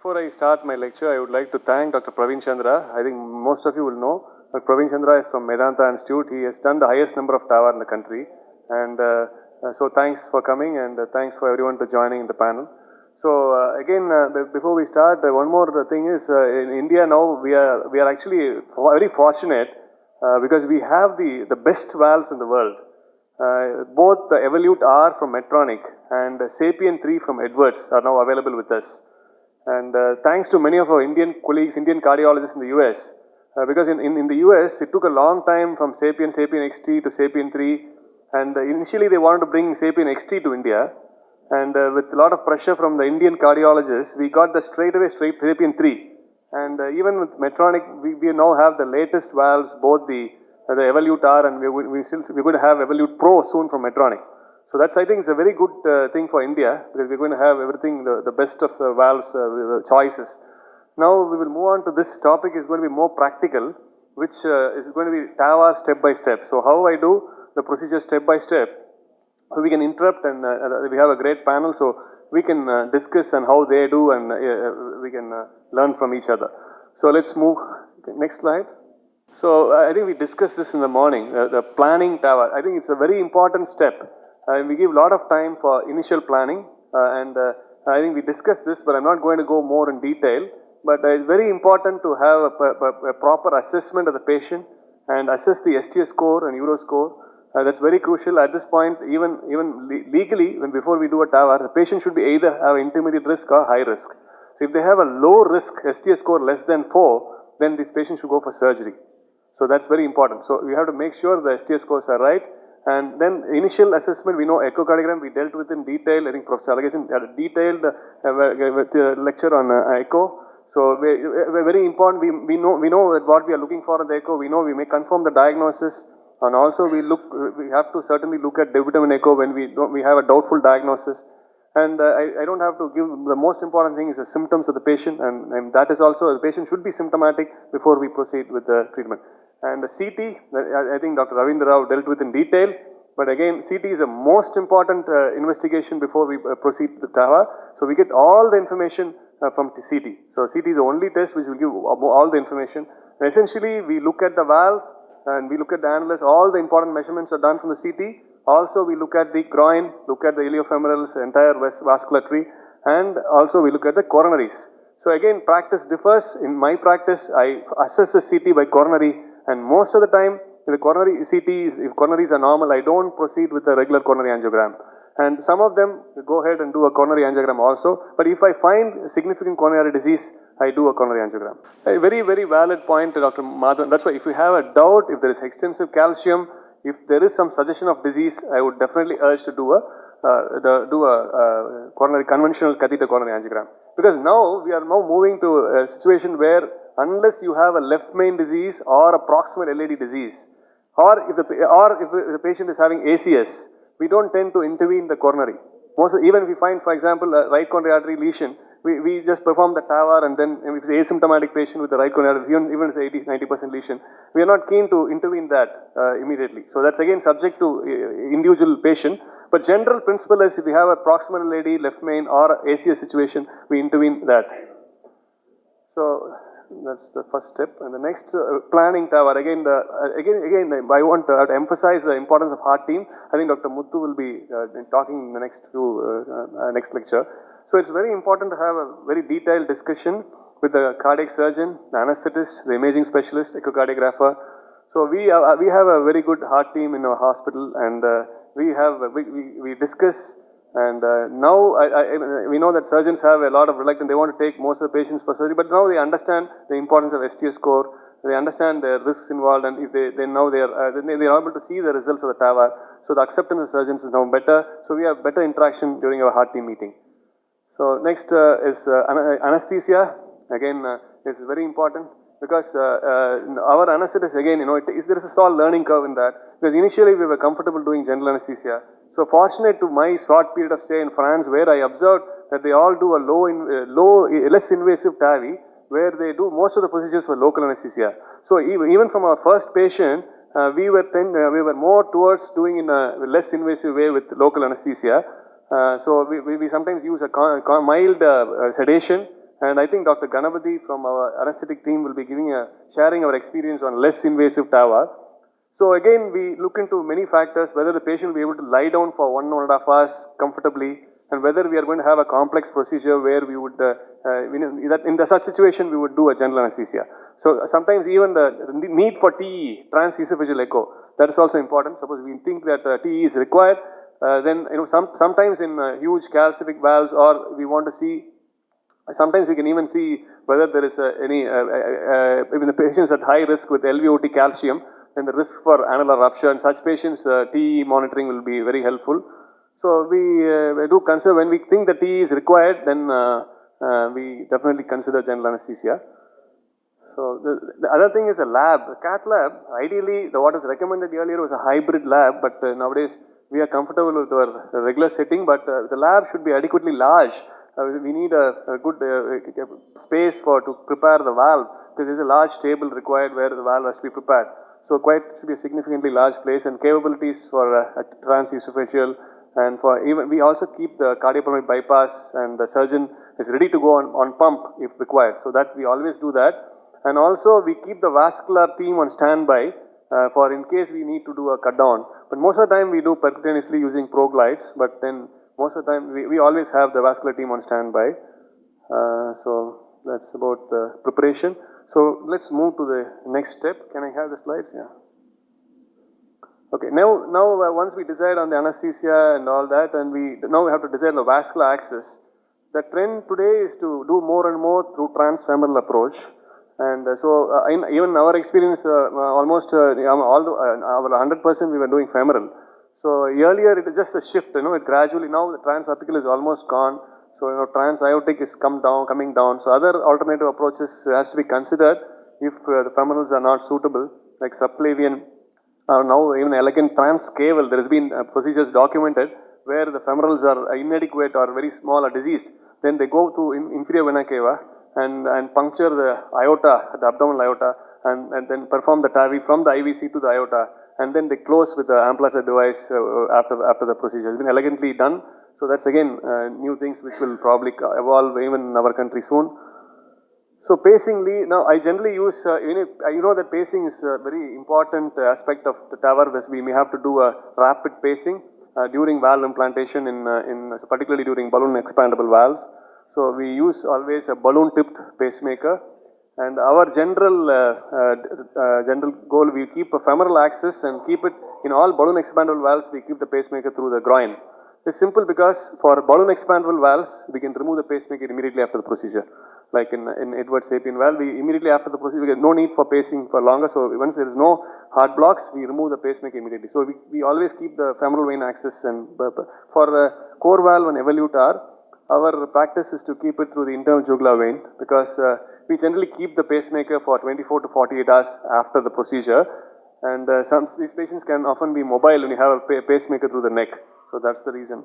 Before I start my lecture, I would like to thank Dr. Praveen Chandra. I think most of you will know that Praveen Chandra is from Medanta Institute. He has done the highest number of TAVR in the country. And so thanks for coming, and thanks for everyone to joining in the panel. So again, before we start, one more thing is in India now we are actually very fortunate because we have the best valves in the world. Both the Evolut R from Medtronic and Sapien 3 from Edwards are now available with us. And thanks to many of our Indian colleagues, Indian cardiologists in the US, because in the US it took a long time from Sapien XT to Sapien 3, and initially they wanted to bring Sapien XT to India, and with a lot of pressure from the Indian cardiologists, we got the straight Sapien 3. And even with Medtronic, we now have the latest valves, both the Evolut R, and we're going to have Evolut Pro soon from Medtronic. So that's, I think, it's a very good thing for India, because we're going to have everything, the best of valves choices. Now we will move on to this topic. Is going to be more practical, which is going to be TAVR step by step. So how I do the procedure step by step. We can interrupt, and we have a great panel, so we can discuss and how they do, and we can learn from each other. So let's move. Okay, next slide. So I think we discussed this in the morning, the planning TAVR. I think it's a very important step. We give a lot of time for initial planning, and I think we discussed this, but I'm not going to go more in detail. But it's very important to have a proper assessment of the patient and assess the STS score and Euro score. That's very crucial at this point. Even legally, before we do a TAVR, the patient should be either have intermediate risk or high risk. So if they have a low risk STS score less than 4, then this patient should go for surgery. So that's very important. So we have to make sure the STS scores are right. And then initial assessment, we know echocardiogram, we dealt with in detail. I think Professor Alagasan had a detailed lecture on echo. So we're very important. We know that what we are looking for in the echo. We know we may confirm the diagnosis, and also we have to certainly look at debutant echo when we have a doubtful diagnosis. And I don't have to give, the most important thing is the symptoms of the patient, and that is also, the patient should be symptomatic before we proceed with the treatment. And the CT, I think Dr. Ravindra Rao dealt with in detail, but again, CT is the most important investigation before we proceed with TAVR. So we get all the information from the CT. So CT is the only test which will give all the information. And essentially, we look at the valve, and we look at the annulus, all the important measurements are done from the CT. Also, we look at the groin, look at the iliofemorals, entire vascular tree, and also we look at the coronaries. So again, practice differs. In my practice, I assess the CT by coronary, and most of the time, if the coronary CTs, if coronaries are normal, I don't proceed with a regular coronary angiogram. And some of them go ahead and do a coronary angiogram also. But if I find significant coronary disease, I do a coronary angiogram. A very, very valid point, Dr. Madhavan. That's why if you have a doubt, if there is extensive calcium, if there is some suggestion of disease, I would definitely urge to do a coronary conventional catheter coronary angiogram. Because now we are moving to a situation where unless you have a left main disease or a proximal LAD disease, or if the patient is having ACS, we don't tend to intervene the coronary. Even if we find, for example, a right coronary artery lesion, we just perform the TAVR, and then if it's an asymptomatic patient with the right coronary artery, even if it's 80-90% lesion, we are not keen to intervene that immediately. So that's again subject to individual patient. But general principle is if we have a proximal LAD, left main, or ACS situation, we intervene that. So that's the first step. And the next planning TAVR. Again, I want to emphasize the importance of heart team. I think Dr. Muthu will be talking in the next next lecture. So it's very important to have a very detailed discussion with the cardiac surgeon, the anesthetist, the imaging specialist, echocardiographer. So we have a very good heart team in our hospital, and we discuss. And now we know that surgeons have a lot of reluctance. They want to take most of the patients for surgery, but now they understand the importance of STS score. They understand the risks involved, and if they are able to see the results of the TAVR. So the acceptance of surgeons is now better. So we have better interaction during our heart team meeting. So next is anesthesia. Again, is very important, because our anesthetist, again, there is a small learning curve in that, because initially we were comfortable doing general anesthesia. So fortunate to my short period of stay in France, where I observed that they all do a less invasive TAVI, where they do most of the procedures for local anesthesia. So even from our first patient, we were more towards doing in a less invasive way with local anesthesia. So we sometimes use a mild sedation And I think Dr. Ganapathy from our anesthetic team will be sharing our experience on less invasive TAVR. So again, we look into many factors, whether the patient will be able to lie down for 1.5 hours comfortably, and whether we are going to have a complex procedure where we would, in such situation, we would do a general anesthesia. So sometimes even the need for TE, transesophageal echo, that is also important. Suppose we think that TE is required, then sometimes in huge calcific valves, or we want to see, sometimes we can even see whether there is even the patients at high risk with LVOT calcium, then the risk for annular rupture. In such patients, TE monitoring will be very helpful. So we do consider, when we think the TE is required, then we definitely consider general anesthesia. So the other thing is a lab. The cath lab, ideally, what was recommended earlier was a hybrid lab, but nowadays we are comfortable with our regular setting, but the lab should be adequately large. We need a good space to prepare the valve, because there is a large table required where the valve has to be prepared. So should be a significantly large place, and capabilities for a transesophageal, and for even, we also keep the cardiopulmonary bypass, and the surgeon is ready to go on pump if required. So that we always do that. And also we keep the vascular team on standby for in case we need to do a cut down. But most of the time we do percutaneously using ProGlides, but then most of the time we always have the vascular team on standby. So that's about the preparation. So let's move to the next step. Can I have the slides? Yeah. Okay, now once we decide on the anesthesia and all that, and now we have to decide the vascular access. The trend today is to do more and more through transfemoral approach. And even our experience, almost our 100% we were doing femoral. So earlier it is just a shift, it gradually, now the transapical is almost gone. So transaortic is coming down. So other alternative approaches has to be considered if the femorals are not suitable, like subclavian, or now even elegant transcaval. There has been procedures documented where the femorals are inadequate or very small or diseased. Then they go to inferior vena cava and puncture the aorta, the abdominal aorta, and then perform the TAVI from the IVC to the aorta, and then they close with the Amplacer device after the procedure. It's been elegantly done. So that's again new things which will probably evolve even in our country soon. So pacingly, now I generally use, that pacing is a very important aspect of the TAVR, because we may have to do a rapid pacing during valve implantation, particularly during balloon expandable valves. So we use always a balloon tipped pacemaker, and our general goal, we keep a femoral access and keep it in all balloon expandable valves. We keep the pacemaker through the groin. It's simple because for balloon expandable valves, we can remove the pacemaker immediately after the procedure. Like in Edwards Sapien valve, we immediately after the procedure, we get no need for pacing for longer. So once there is no heart blocks, we remove the pacemaker immediately. So we always keep the femoral vein access. And for core valve and Evolut R, our practice is to keep it through the internal jugular vein, because we generally keep the pacemaker for 24 to 48 hours after the procedure. And these patients can often be mobile when you have a pacemaker through the neck. So that's the reason.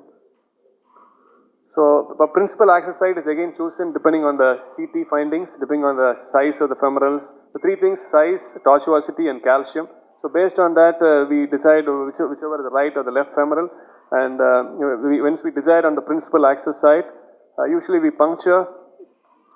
So the principal access site is again chosen depending on the CT findings, depending on the size of the femorals. The three things: size, tortuosity, and calcium. So based on that, we decide whichever the right or the left femoral. And once we decide on the principal access site, usually we puncture.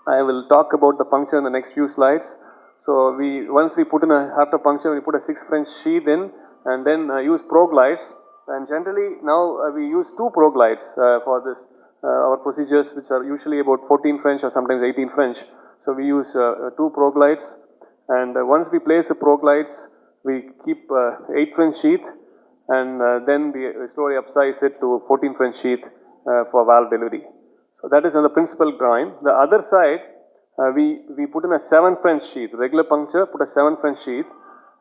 I will talk about the puncture in the next few slides. So once we put in after puncture, we put a 6 French sheath in, and then use ProGlides. And generally now we use 2 ProGlides for this. Our procedures, which are usually about 14 French or sometimes 18 French. So we use 2 ProGlides, and once we place the ProGlides, we keep 8 French sheath, and then we slowly upsize it to 14 French sheath for valve delivery. So that is on the principal groin. The other side, we put in a 7 French sheath, regular puncture, put a 7 French sheath.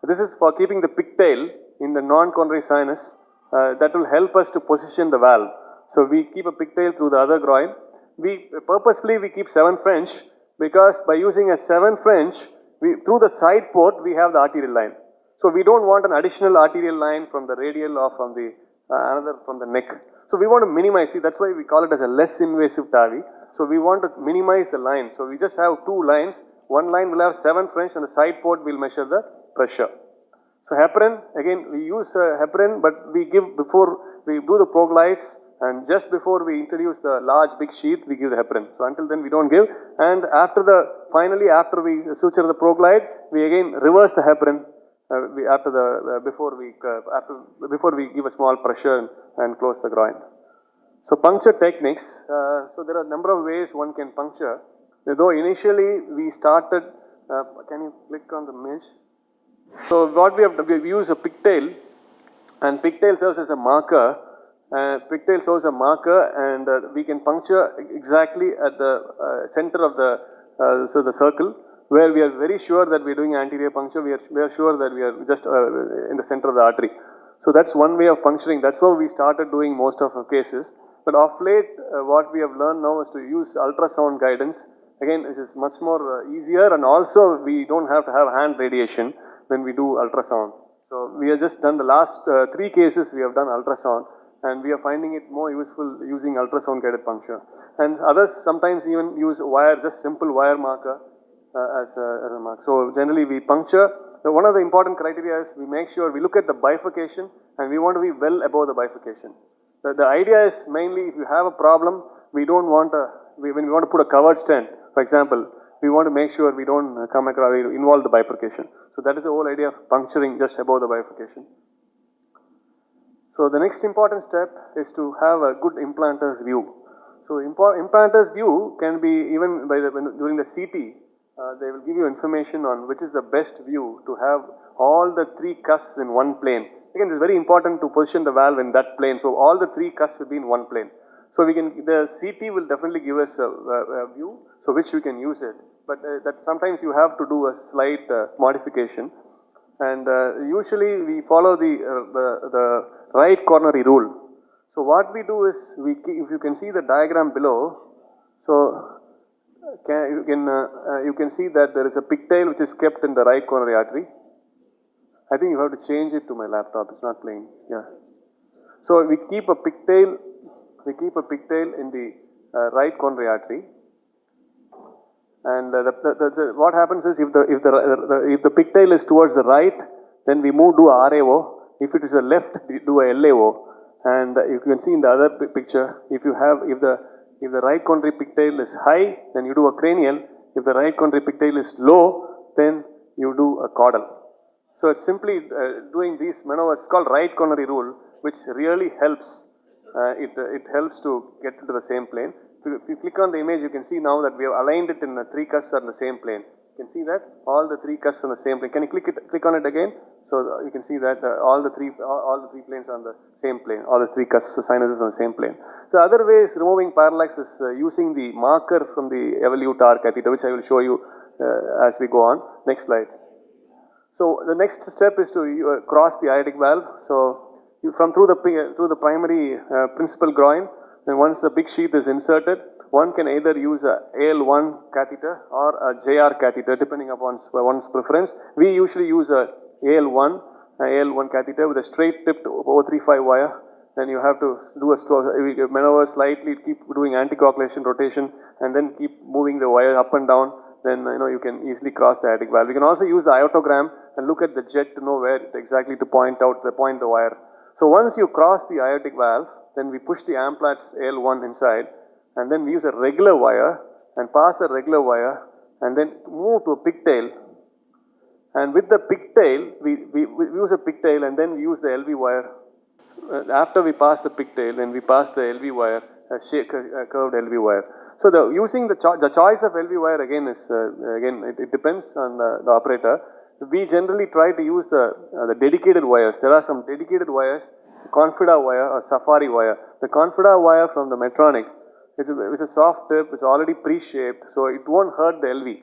This is for keeping the pigtail in the non-coronary sinus. That will help us to position the valve. So we keep a pigtail through the other groin. Purposefully we keep 7 French, because by using a 7 French, through the side port we have the arterial line. So we don't want an additional arterial line from the radial or from the another from the neck. So we want to minimize. See, that's why we call it as a less invasive TAVI. So we want to minimize the line. So we just have 2 lines. One line will have 7 French, and the side port will measure the pressure. So heparin, again we use heparin, but we give before we do the ProGlides, And just before we introduce the large big sheath, we give the heparin. So until then we don't give. And finally after we suture the proglide, we again reverse the heparin before we give a small pressure and close the groin. So puncture techniques. So there are a number of ways one can puncture. Though initially we started. Can you click on the mesh? So what we have done, we use a pigtail, and pigtail serves as a marker. And we can puncture exactly at the center of the circle, where we are very sure that we are doing anterior puncture. We are sure that we are just in the center of the artery. So that's one way of puncturing. That's how we started doing most of our cases. But of late, what we have learned now is to use ultrasound guidance. Again, this is much more easier, and also we don't have to have hand radiation when we do ultrasound. So we have just done the last 3 cases we have done ultrasound, and we are finding it more useful using ultrasound guided puncture. And others sometimes even use wire, just simple wire marker as a mark. So generally we puncture. One of the important criteria is we make sure we look at the bifurcation, and we want to be well above the bifurcation. The idea is mainly if you have a problem, we don't want when we want to put a covered stent, for example, we want to make sure we don't involve the bifurcation. So that is the whole idea of puncturing just above the bifurcation. So the next important step is to have a good implanter's view. So implanter's view can be even during the CT, they will give you information on which is the best view to have all the 3 cuffs in one plane. Again, it's very important to position the valve in that plane. So all the 3 cuffs will be in one plane. So the CT will definitely give us a view, so which we can use it. But that sometimes you have to do a slight modification. And usually we follow the right coronary rule. So what we do is, if you can see the diagram below, so you can see that there is a pigtail which is kept in the right coronary artery. I think you have to change it to my laptop, it's not playing. Yeah. So we keep a pigtail in the right coronary artery. And what happens is if the pigtail is towards the right, then we do a RAO. If it is a left, we do a LAO. And you can see in the other picture, if the right coronary pigtail is high, then you do a cranial. If the right coronary pigtail is low, then you do a caudal. So it's simply doing these maneuvers. It's called right coronary rule, which really helps. It helps to get into the same plane. If you click on the image, you can see now that we have aligned it in the 3 cusps on the same plane. You can see that all the 3 cusps on the same plane. Can you click on it again? So you can see that all the three planes are on the same plane. All the 3 cusps, the sinuses on the same plane. So other way is removing parallax is using the marker from the Evolut R catheter, which I will show you as we go on. Next slide. So the next step is to cross the aortic valve. So through the primary principal groin, then once the big sheath is inserted, one can either use a AL1 catheter or a JR catheter, depending upon one's preference. We usually use a AL1 catheter with a straight tipped 035 wire. Then you have to do a maneuver slightly, keep doing anticoagulation rotation, and then keep moving the wire up and down. Then you can easily cross the aortic valve. You can also use the aortogram and look at the jet to know where exactly to point the wire. So once you cross the aortic valve, then we push the Amplatz L1 inside, and then we use a regular wire and pass the regular wire, and then move to a pigtail. And with the pigtail, we use a pigtail, and then we use the LV wire. After we pass the pigtail, then we pass the LV wire, a curved LV wire. So using the choice of LV wire again is it depends on the operator. We generally try to use the dedicated wires. There are some dedicated wires, Confida wire or Safari wire. The Confida wire from the Medtronic, it's a soft tip, it's already pre-shaped, so it won't hurt the LV.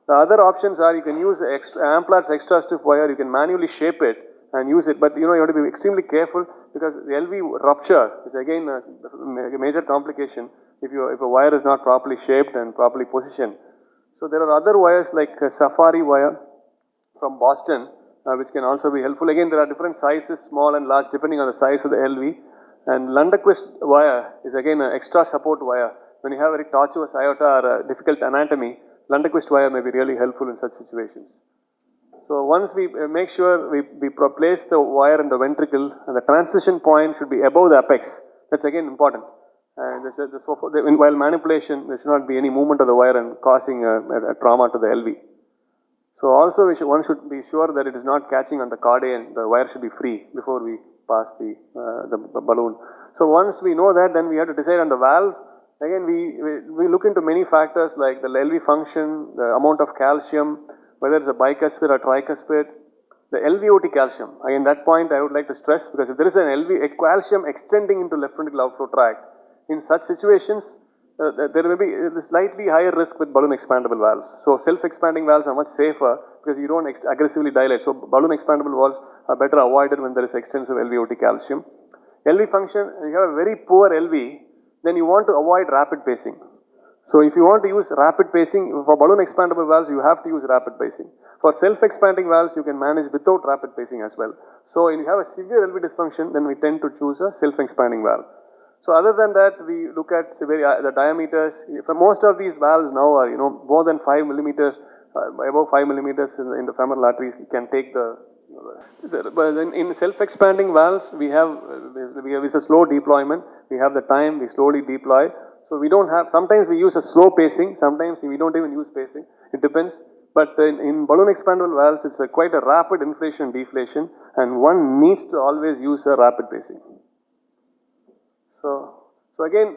The other options are you can use Amplatz extra stiff wire, you can manually shape it and use it, but you have to be extremely careful because the LV rupture is again a major complication if a wire is not properly shaped and properly positioned. So there are other wires like Safari wire from Boston, which can also be helpful. Again, there are different sizes, small and large, depending on the size of the LV. And Lundquist wire is again an extra support wire. When you have very tortuous aorta or a difficult anatomy, Lundquist wire may be really helpful in such situations. So once we make sure we place the wire in the ventricle, and the transition point should be above the apex. That's again important. And while manipulation, there should not be any movement of the wire and causing a trauma to the LV. So also one should be sure that it is not catching on the cardia and the wire should be free before we pass the balloon. So once we know that, then we have to decide on the valve. Again, we look into many factors like the LV function, the amount of calcium, whether it's a bicuspid or tricuspid, the LVOT calcium. Again, that point I would like to stress, because if there is a calcium extending into left ventricular outflow tract, in such situations, there may be a slightly higher risk with balloon expandable valves. So self-expanding valves are much safer because you don't aggressively dilate. So balloon expandable valves are better avoided when there is extensive LVOT calcium. LV function, if you have a very poor LV, then you want to avoid rapid pacing. So if you want to use rapid pacing, for balloon expandable valves, you have to use rapid pacing. For self-expanding valves, you can manage without rapid pacing as well. So if you have a severe LV dysfunction, then we tend to choose a self-expanding valve. So other than that, we look at the diameters. For most of these valves now are, more than 5 millimeters, above 5 millimeters in the femoral arteries, you can take but in self-expanding valves, we have it's a slow deployment. We have the time, we slowly deploy. So we don't have, sometimes we use a slow pacing, sometimes we don't even use pacing. It depends. But in balloon expandable valves, it's quite a rapid inflation and deflation, and one needs to always use a rapid pacing. So again,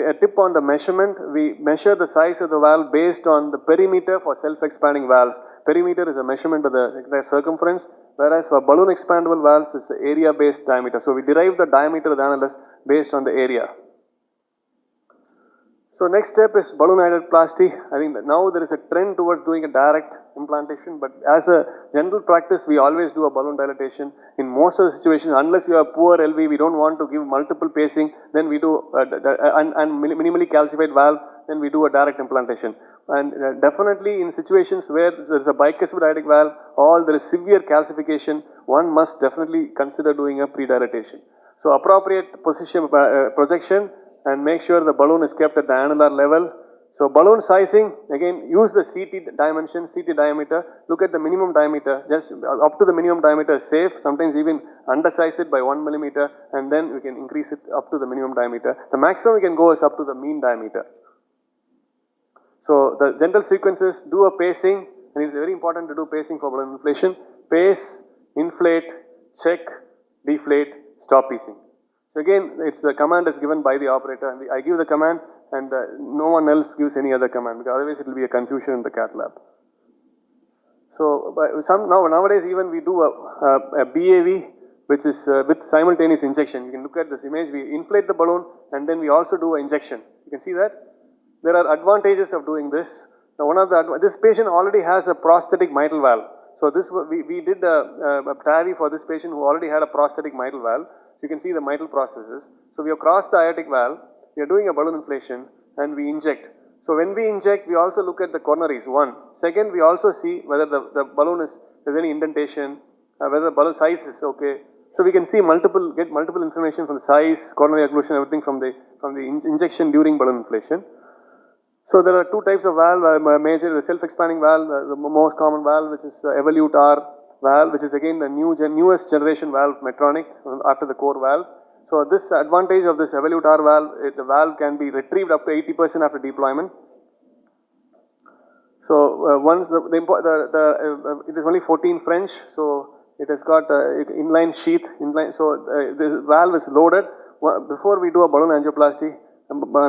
a tip on the measurement, we measure the size of the valve based on the perimeter for self-expanding valves. Perimeter is a measurement of the entire circumference, whereas for balloon expandable valves, it's an area-based diameter. So we derive the diameter of the annulus based on the area. So next step is balloon angioplasty. I think that now there is a trend towards doing a direct implantation, but as a general practice, we always do a balloon dilatation. In most of the situations, unless you have poor LV, we don't want to give multiple pacing, then we do minimally calcified valve, then we do a direct implantation. And definitely in situations where there is a bicuspid aortic valve or there is severe calcification, one must definitely consider doing a pre-dilatation. So appropriate position, projection, and make sure the balloon is kept at the annular level. So balloon sizing, again, use the CT dimension, CT diameter, look at the minimum diameter, just up to the minimum diameter is safe, sometimes even undersize it by 1 millimeter, and then we can increase it up to the minimum diameter. The maximum we can go is up to the mean diameter. So the general sequences, do a pacing, and it's very important to do pacing for balloon inflation. Pace, inflate, check, deflate, stop pacing. So again, it's the command is given by the operator, and I give the command, and no one else gives any other command, because otherwise it will be a confusion in the cath lab. So nowadays even we do a BAV, which is with simultaneous injection. You can look at this image. We inflate the balloon, and then we also do an injection. You can see that there are advantages of doing this. Now this patient already has a prosthetic mitral valve. So we did a TAVI for this patient who already had a prosthetic mitral valve. You can see the mitral processes. So we have crossed the aortic valve, we are doing a balloon inflation, and we inject. So when we inject, we also look at the coronaries, one. Second, we also see whether the balloon there's any indentation, whether the balloon size is okay. So we can get multiple information from the size, coronary occlusion, everything from the injection during balloon inflation. So there are two types of valve, major, the self-expanding valve, the most common valve, which is Evolut R valve, which is again the newest generation valve, Medtronic, after the core valve. So this advantage of this Evolut R valve, the valve can be retrieved up to 80% after deployment. So once it is only 14 French, so it has got inline sheath, so the valve is loaded. Before we do a balloon angioplasty,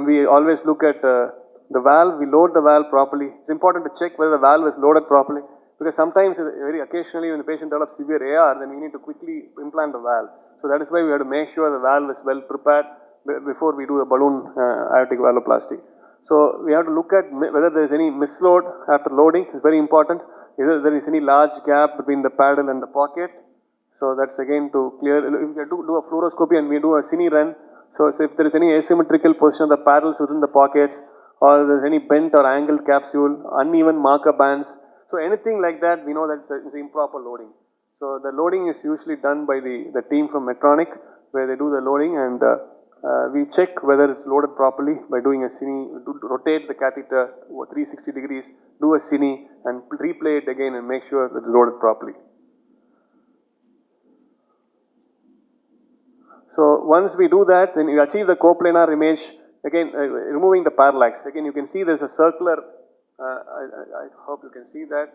we always look at the valve, we load the valve properly. It's important to check whether the valve is loaded properly, because sometimes, very occasionally, when the patient develops severe AR, then we need to quickly implant the valve. So that is why we have to make sure the valve is well prepared before we do a balloon aortic valvoplasty. So we have to look at whether there is any misload after loading. It's very important. Whether there is any large gap between the paddle and the pocket. So that's again to clear. If we do a fluoroscopy and we do a cine run, so if there is any asymmetrical position of the paddles within the pockets, or there is any bent or angled capsule, uneven marker bands, so anything like that, we know that it's improper loading. So the loading is usually done by the team from Medtronic, where they do the loading, and we check whether it's loaded properly by doing a cine, rotate the catheter 360 degrees, do a cine, and replay it again and make sure that it's loaded properly. So once we do that, then you achieve the coplanar image, again removing the parallax. Again you can see there's a circular, I hope you can see that.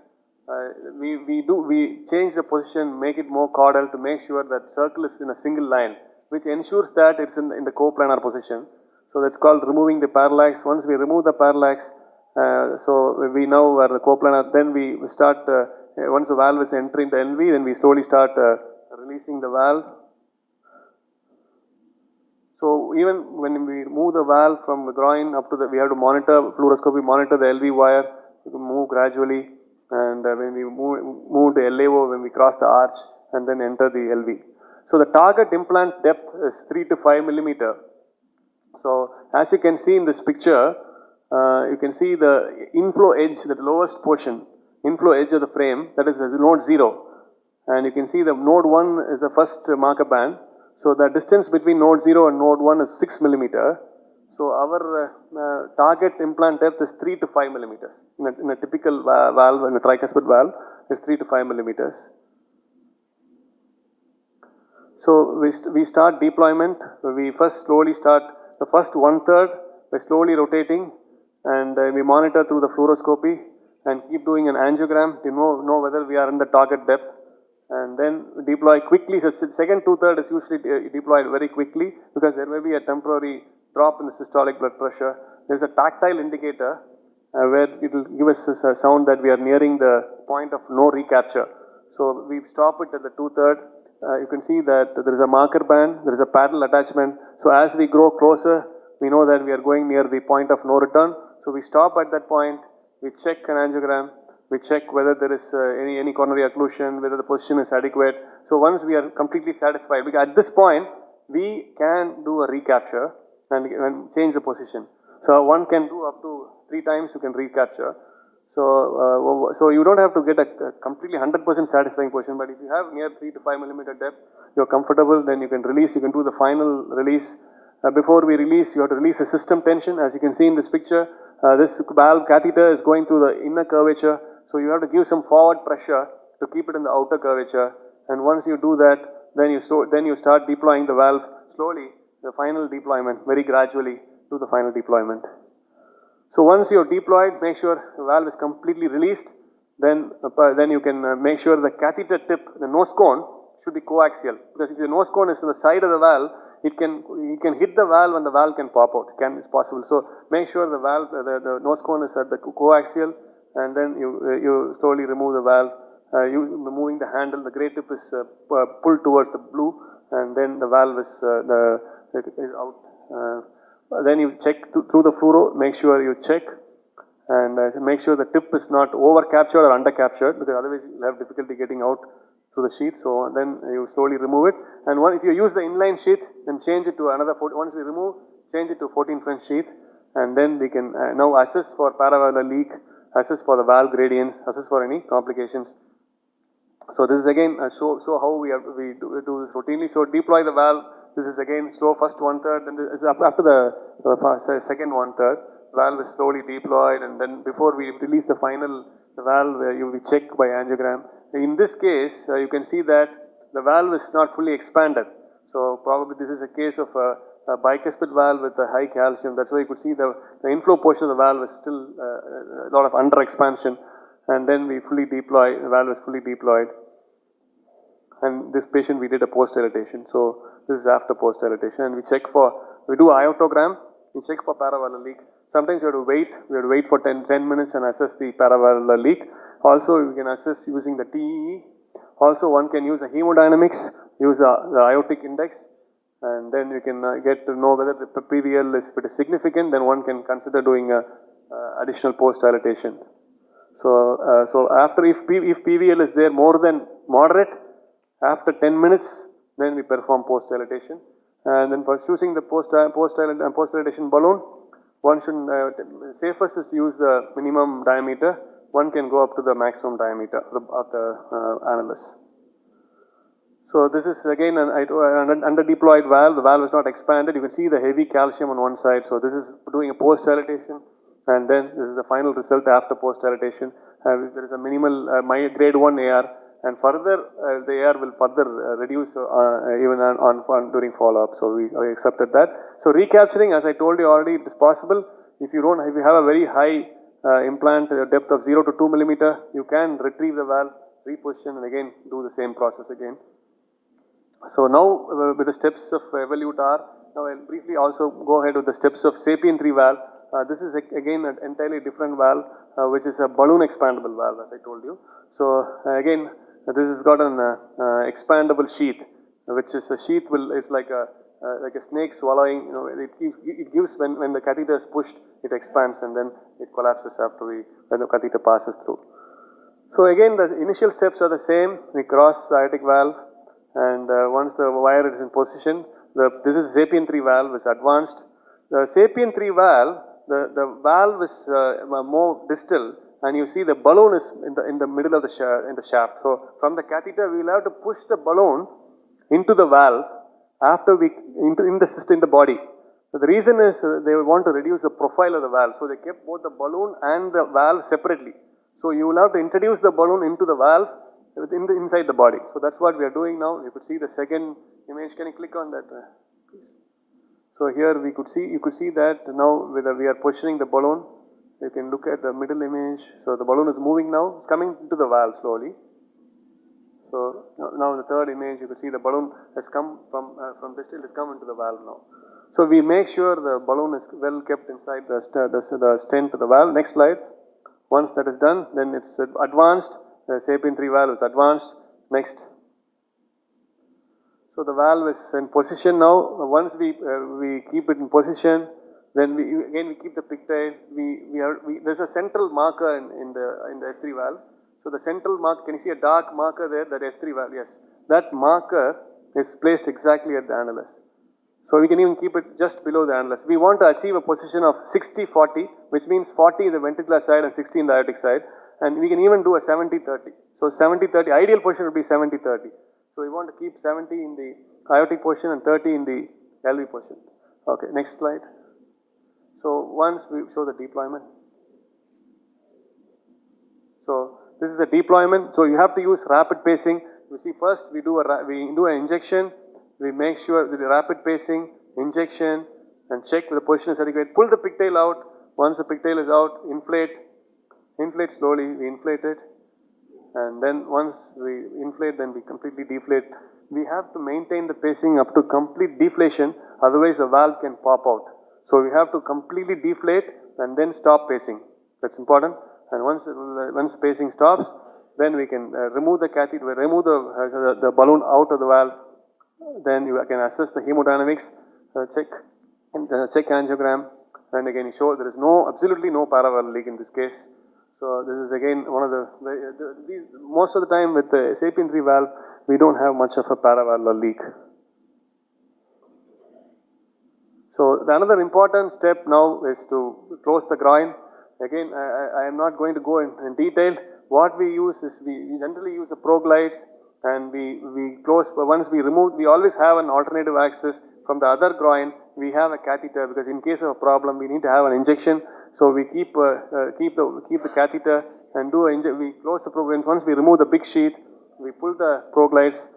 We change the position, make it more caudal to make sure that circle is in a single line, which ensures that it's in the coplanar position. So that's called removing the parallax. Once we remove the parallax, so we now are the coplanar, then we start, once the valve is entering the LV, then we slowly start releasing the valve. So even when we move the valve from the groin up to the, we have to monitor, fluoroscopy monitor the LV wire, we can move gradually, and when we move the LAO, when we cross the arch and then enter the LV. So the target implant depth is 3 to 5 millimeter. So as you can see in this picture, you can see the inflow edge, the lowest portion, inflow edge of the frame, that is node 0. And you can see the node 1 is the first marker band. So the distance between node 0 and node 1 is 6 millimeter. So our target implant depth is 3 to 5 millimeters. In a typical valve, in a tricuspid valve, it's 3 to 5 millimeters. So we start deployment. We first slowly start the first 1/3 by slowly rotating, and we monitor through the fluoroscopy and keep doing an angiogram to know whether we are in the target depth, and then deploy quickly. The second 2/3 is usually deployed very quickly because there may be a temporary drop in the systolic blood pressure. There is a tactile indicator where it will give us a sound that we are nearing the point of no recapture. So we stop it at the 2/3. You can see that there is a marker band, there is a paddle attachment. So as we grow closer, we know that we are going near the point of no return. So we stop at that point, we check an angiogram, we check whether there is any coronary occlusion, whether the position is adequate. So once we are completely satisfied, because at this point, we can do a recapture and change the position. So one can do up to 3 times you can recapture. So you don't have to get a completely 100% satisfying position, but if you have near 3 to 5 millimeter depth, you're comfortable, then you can release, you can do the final release. Before we release, you have to release the system tension. As you can see in this picture, this valve catheter is going through the inner curvature, so you have to give some forward pressure to keep it in the outer curvature. And once you do that, then you start deploying the valve slowly, the final deployment, very gradually do the final deployment. So once you're deployed, make sure the valve is completely released. Then you can make sure the catheter tip, the nose cone, should be coaxial. Because if the nose cone is on the side of the valve, you can hit the valve and the valve can pop out. It's possible. So make sure the valve, the nose cone is at the coaxial, and then you slowly remove the valve. Moving the handle, the gray tip is pulled towards the blue, and then the valve is out. Then you check through the fluoro, make sure you check and make sure the tip is not over captured or under captured, because otherwise you'll have difficulty getting out through the sheath. So then you slowly remove it, and if you use the inline sheath, then change it to another 14. Once we remove, change it to 14 French sheath, and then we can now assess for paravalvular leak, assess for the valve gradients, assess for any complications. So this is again show how we do this routinely. So deploy the valve. This is again slow first 1/3, then after the second 1/3, valve is slowly deployed, and then before we release the valve, you will check by angiogram. In this case, you can see that the valve is not fully expanded. So probably this is a case of a bicuspid valve with a high calcium. That's why you could see the inflow portion of the valve is still a lot of under expansion, and then we fully deploy, the valve is fully deployed. And this patient we did a post-dilatation. So this is after post-dilatation, and we do iotogram, we check for paravalvular leak. Sometimes we have to wait for 10 minutes and assess the paravalvular leak. Also we can assess using the TEE. Also one can use a hemodynamics, use the aortic index, and then you can get to know whether the PVL is, if it is significant, then one can consider doing a additional post-dilatation. So after, if PVL is there more than moderate, after 10 minutes, then we perform post-dilatation. And then for choosing the post-dilatation balloon, one should, safest is to use the minimum diameter. One can go up to the maximum diameter of the annulus. So this is again an under-deployed valve. The valve is not expanded. You can see the heavy calcium on one side. So this is doing a post-dilatation, and then this is the final result after post-dilatation. There is a minimal grade 1 AR, and further the AR will further reduce even during follow-up. So we accepted that. So recapturing, as I told you already, it is possible. If you have a very high implant depth of 0 to 2 millimeter, you can retrieve the valve, reposition, and again do the same process again. So now with the steps of Evolut R, now I'll briefly also go ahead with the steps of Sapien 3 valve. This is again an entirely different valve, which is a balloon expandable valve, as I told you. So again, this has got an expandable sheath, which is a sheath is like a snake swallowing. You know, it gives when the catheter is pushed, it expands and then it collapses when the catheter passes through. So again, the initial steps are the same. We cross the aortic valve, and once the wire is in position, this is Sapien 3 valve is advanced. The Sapien 3 valve, the valve is more distal, and you see the balloon is in the middle of the shaft. So from the catheter, we will have to push the balloon into the valve after in the body. So the reason is they want to reduce the profile of the valve. So they kept both the balloon and the valve separately. So you will have to introduce the balloon into the valve inside the body. So that's what we are doing now. You could see the second image. Can you click on that, please? So here you could see that now we are positioning the balloon. You can look at the middle image. So the balloon is moving now. It's coming to the valve slowly. So now in the third image, you could see the balloon has come from distal. It has come into the valve now. So we make sure the balloon is well kept inside the stent of the valve. Next slide. Once that is done, then it's advanced. The Sapien 3 valve is advanced. Next. So the valve is in position now. Once we keep it in position, then we keep the pigtail. There's a central marker in the S3 valve. So the central mark, can you see a dark marker there? That S3 valve, yes. That marker is placed exactly at the annulus. So we can even keep it just below the annulus. We want to achieve a position of 60-40, which means 40 in the ventricular side and 60 in the aortic side. And we can even do a 70-30. So 70-30, ideal position would be 70-30. So we want to keep 70 in the aortic position and 30 in the LV position. Okay, next slide. So once we show the deployment. So this is a deployment. So you have to use rapid pacing. You see, first we do an injection. We make sure that the rapid pacing, injection, and check the position is adequate. Pull the pigtail out. Once the pigtail is out, inflate slowly. We inflate it, and then once we inflate, then we completely deflate. We have to maintain the pacing up to complete deflation. Otherwise, the valve can pop out. So we have to completely deflate and then stop pacing. That's important. And once pacing stops, then we can remove the catheter, remove the balloon out of the valve. Then you can assess the hemodynamics, check angiogram, and again you show there is absolutely no paravalve leak in this case. So this is again one of most of the time with the Sapien 3 valve, we don't have much of a paravalvular leak. So another important step now is to close the groin. Again, I am not going to go in detail. What we use is we generally use the proglides, and we close. Once we remove, we always have an alternative access from the other groin. We have a catheter because in case of a problem, we need to have an injection. So we keep the catheter and we close the proglide. Once we remove the big sheath, we pull the proglides,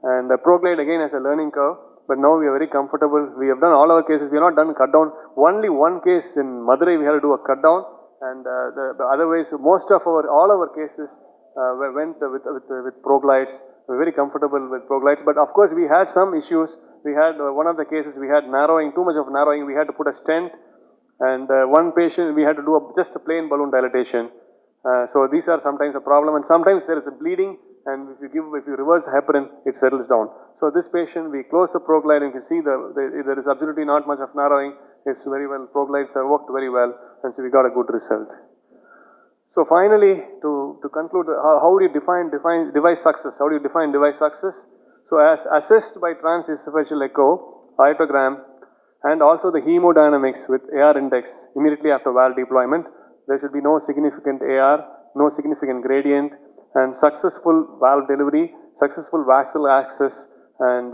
and the proglide again has a learning curve. But now we are very comfortable. We have done all our cases. We have not done cut down. Only one case in Madurai we had to do a cut down, and otherwise all our cases went with proglides. We're very comfortable with proglides. But of course we had some issues. We had one of the cases we had narrowing, too much of narrowing. We had to put a stent, and one patient we had to do just a plain balloon dilatation. So these are sometimes a problem, and sometimes there is a bleeding, and if you reverse the heparin, it settles down. So this patient, we close the proglide, and you can see there is absolutely not much of narrowing. It's very well, proglides have worked very well, and so we got a good result. So finally, to conclude, how do you define device success? How do you define device success? So as assessed by transesophageal echo, aortogram, and also the hemodynamics with AR index immediately after valve deployment, there should be no significant AR, no significant gradient, and successful valve delivery, successful vessel access, and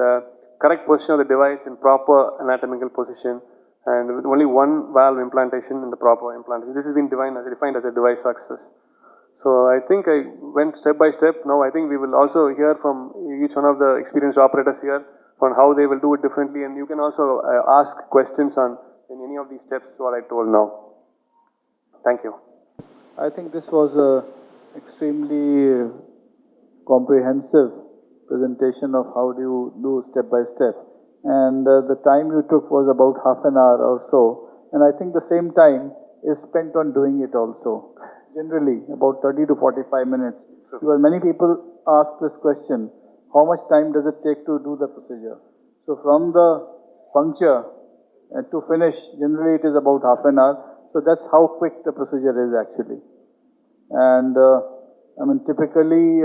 correct position of the device in proper anatomical position, and with only one valve implantation in the proper implantation. This has been defined as a device success. So I think I went step by step. Now I think we will also hear from each one of the experienced operators here on how they will do it differently, and you can also ask questions on in any of these steps what I told now. Thank you. I think this was a extremely comprehensive presentation of how do you do step by step, and the time you took was about half an hour or so, and I think the same time is spent on doing it also. Generally about 30 to 45 minutes, because many people ask this question, how much time does it take to do the procedure? So from the puncture to finish, generally it is about half an hour. So that's how quick the procedure is actually. And I mean, typically,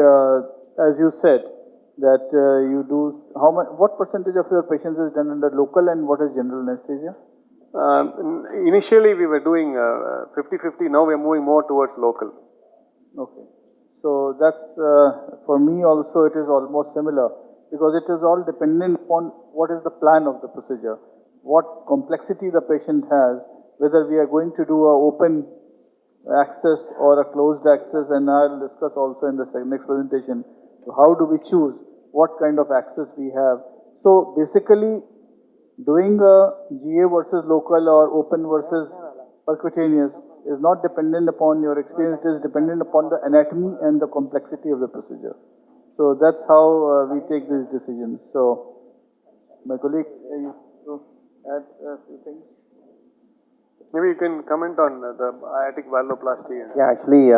as you said, that you do, what percentage of your patients is done under local and what is general anesthesia? Initially we were doing 50-50, now we are moving more towards local. Okay. So that's, for me also it is almost similar, because it is all dependent upon what is the plan of the procedure, what complexity the patient has, whether we are going to do an open access or a closed access, and I'll discuss also in the next presentation, how do we choose what kind of access we have. So basically, doing a GA versus local or open versus percutaneous is not dependent upon your experience, it is dependent upon the anatomy and the complexity of the procedure. So that's how we take these decisions. So, my colleague, you to add a few things? Maybe you can comment on the aortic valvuloplasty. Yeah, actually,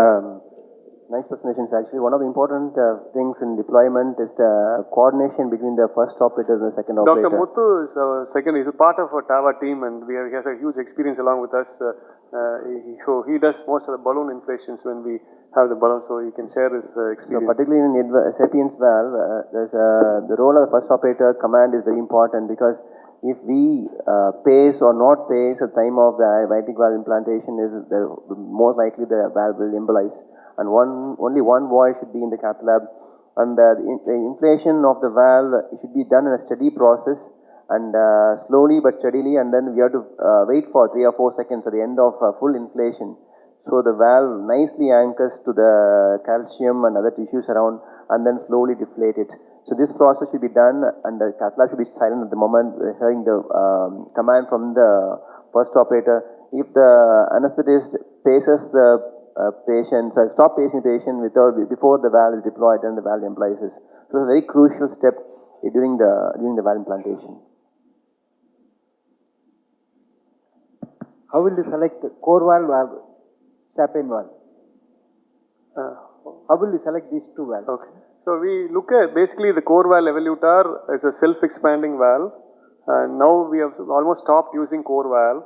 nice presentations. Actually, one of the important things in deployment is the coordination between the first operator and the second operator. Dr. Muthu is second. He's a part of our TAVR team, and he has a huge experience along with us. So he does most of the balloon inflations when we have the balloon, so he can share his experience. So particularly in Sapien's valve, the role of the first operator command is very important, because if we pace or not pace at the time of the aortic valve implantation, is most likely the valve will embolize, and only one voice should be in the cath lab, and the inflation of the valve should be done in a steady process, and slowly but steadily, and then we have to wait for 3 or 4 seconds at the end of full inflation. So the valve nicely anchors to the calcium and other tissues around, and then slowly deflate it. So this process should be done, and the cath lab should be silent at the moment, hearing the command from the first operator. If the anesthetist paces the patient, stop pacing the patient before the valve is deployed, then the valve embolizes. So it's a very crucial step during the valve implantation. How will you select core valve or Sapien valve? How will you select these two valves? Okay. So we look at basically the core valve Evolut R as a self-expanding valve, and now we have almost stopped using core valve.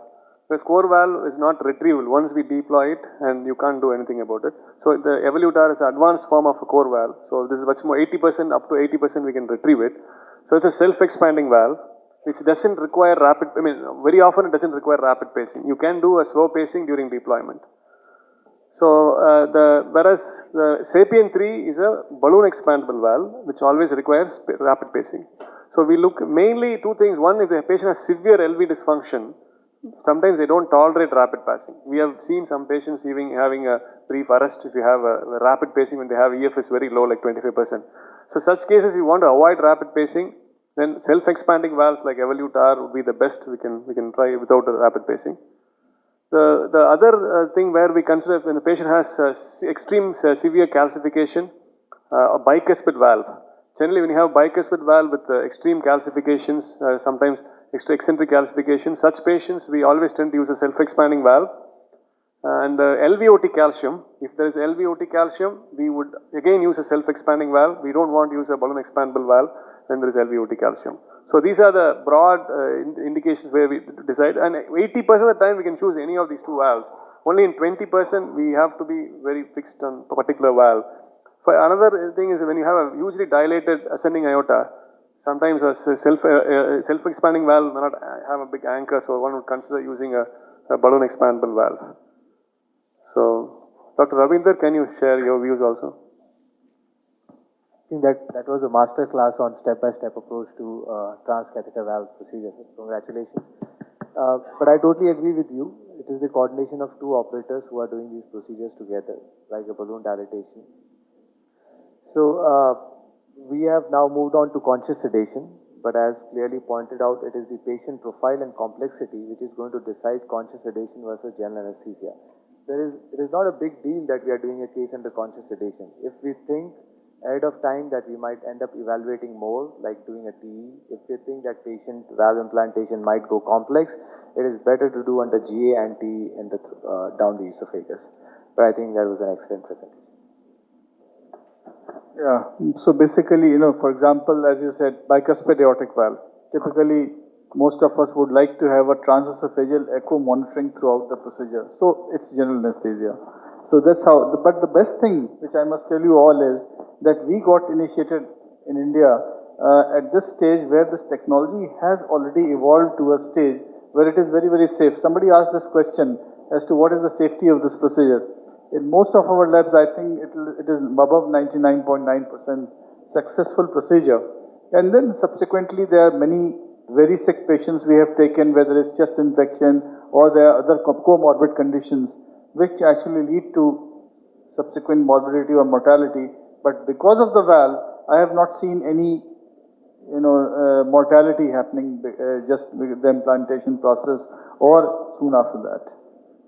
Because core valve is not retrievable once we deploy it, and you can't do anything about it. So the Evolut R is an advanced form of a core valve. So this is much more 80%, up to 80% we can retrieve it. So it's a self-expanding valve, which doesn't require rapid, very often it doesn't require rapid pacing. You can do a slow pacing during deployment. So whereas the Sapien 3 is a balloon expandable valve, which always requires rapid pacing. So we look mainly two things. One, if the patient has severe LV dysfunction, sometimes they don't tolerate rapid pacing. We have seen some patients having a brief arrest if you have a rapid pacing when they have EF is very low, like 25%. So such cases you want to avoid rapid pacing, then self-expanding valves like Evolut R would be the best we can try without a rapid pacing. The other thing where we consider when the patient has extreme severe calcification, a bicuspid valve. Generally, when you have bicuspid valve with extreme calcifications, sometimes eccentric calcification, such patients we always tend to use a self-expanding valve. And LVOT calcium, if there is LVOT calcium, we would again use a self-expanding valve. We don't want to use a balloon expandable valve when there is LVOT calcium. So these are the broad indications where we decide, and 80% of the time we can choose any of these two valves. Only in 20% we have to be very fixed on a particular valve. For another thing is when you have a hugely dilated ascending aorta, sometimes a self-expanding valve may not have a big anchor, so one would consider using a balloon expandable valve. So, Dr. Ravinder, can you share your views also? I think that was a master class on step-by-step approach to transcatheter valve procedures. Congratulations. But I totally agree with you. it is the coordination of two operators who are doing these procedures together, like a balloon dilatation. So we have now moved on to conscious sedation, but as clearly pointed out, it is the patient profile and complexity which is going to decide conscious sedation versus general anesthesia. It is not a big deal that we are doing a case under conscious sedation. If we think ahead of time that we might end up evaluating more, like doing a TE, if we think that patient valve implantation might go complex, it is better to do under GA and TE in the, down the esophagus. But I think that was an excellent presentation. Yeah, so basically, for example, as you said, bicuspid aortic valve. Typically, most of us would like to have a transesophageal echo monitoring throughout the procedure. So it's general anesthesia. So that's how, but the best thing, which I must tell you all, is that we got initiated in India at this stage where this technology has already evolved to a stage where it is very, very safe. Somebody asked this question as to what is the safety of this procedure. In most of our labs, I think it is above 99.9% successful procedure. And then subsequently, there are many very sick patients we have taken, whether it's chest infection or there are other comorbid conditions, which actually lead to subsequent morbidity or mortality. But because of the valve, I have not seen any, mortality happening just with the implantation process or soon after that.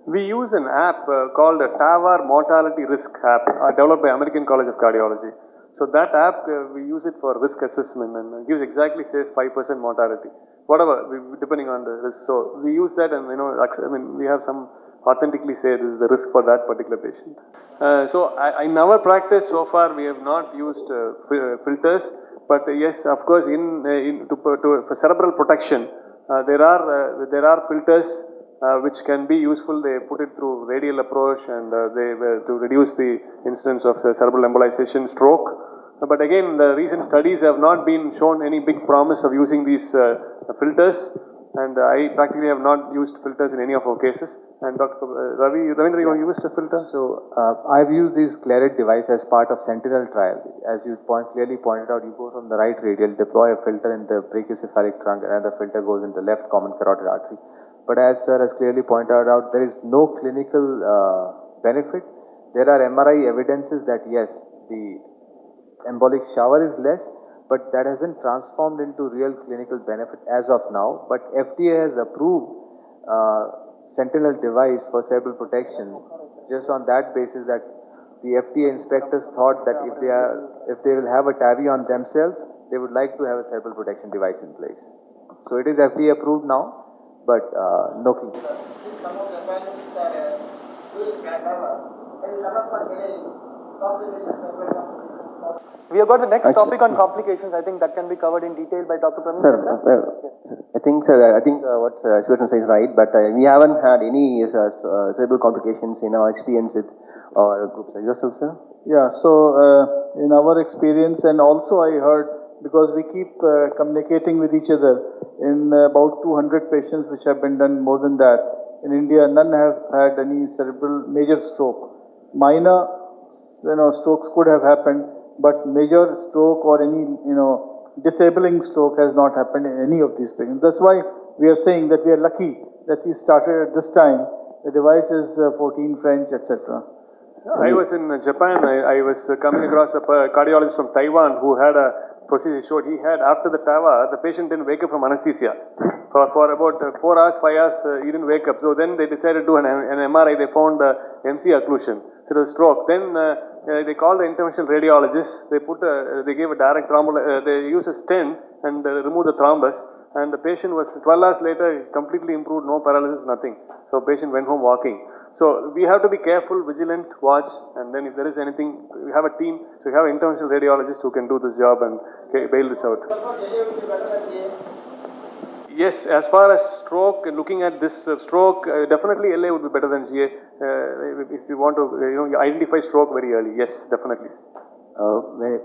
We use an app called a TAVR Mortality Risk app, developed by American College of Cardiology. So that app, we use it for risk assessment and it gives exactly says 5% mortality, whatever, depending on the risk. So we use that and, we have some authentically say this is the risk for that particular patient. So in our practice so far, we have not used filters, but yes, of course, for cerebral protection, there are filters which can be useful. They put it through radial approach and to reduce the incidence of cerebral embolization, stroke. But again, the recent studies have not been shown any big promise of using these filters. And I practically have not used filters in any of our cases. And Dr. Ravindra, you used a filter? So I've used this Claret device as part of Sentinel trial. As you clearly pointed out, you go from the right radial, deploy a filter in the brachiocephalic trunk, and the filter goes in the left common carotid artery. But as sir has clearly pointed out, there is no clinical benefit. There are MRI evidences that yes, the embolic shower is less, but that hasn't transformed into real clinical benefit as of now. But FDA has approved Sentinel device for cerebral protection just on that basis that the FDA inspectors thought that if they will have a TAVI on themselves, they would like to have a cerebral protection device in place. So it is FDA approved now, but no clinical. Since some of the environments are doing TAVR, there is a lot of complications. We have got the next topic on complications. I think that can be covered in detail by Dr. Praveen. Sir, I think what Shivasan says is right, but we haven't had any cerebral complications in our experience with our groups. Yourself, sir? Yeah, so in our experience, and also I heard, because we keep communicating with each other, in about 200 patients which have been done, more than that, in India, none have had any cerebral major stroke. Minor, strokes could have happened, but major stroke or any, disabling stroke has not happened in any of these patients. That's why we are saying that we are lucky that we started at this time. The device is 14 French, etc. I was in Japan. I was coming across a cardiologist from Taiwan who had a procedure. Showed he had, after the TAVR, the patient didn't wake up from anesthesia. For about 4 hours, 5 hours, he didn't wake up. So then they decided to do an MRI. They found MC occlusion. So it was stroke. Then they called the interventional radiologist. They gave a direct they used a stent and removed the thrombus. And the patient was 12 hours later completely improved, no paralysis, nothing. So patient went home walking. So we have to be careful, vigilant, watch, and then if there is anything, we have a team. So we have an interventional radiologist who can do this job and bail this out. Yes, as far as stroke, looking at this stroke, definitely LA would be better than GA. If you want to, identify stroke very early. Yes, definitely.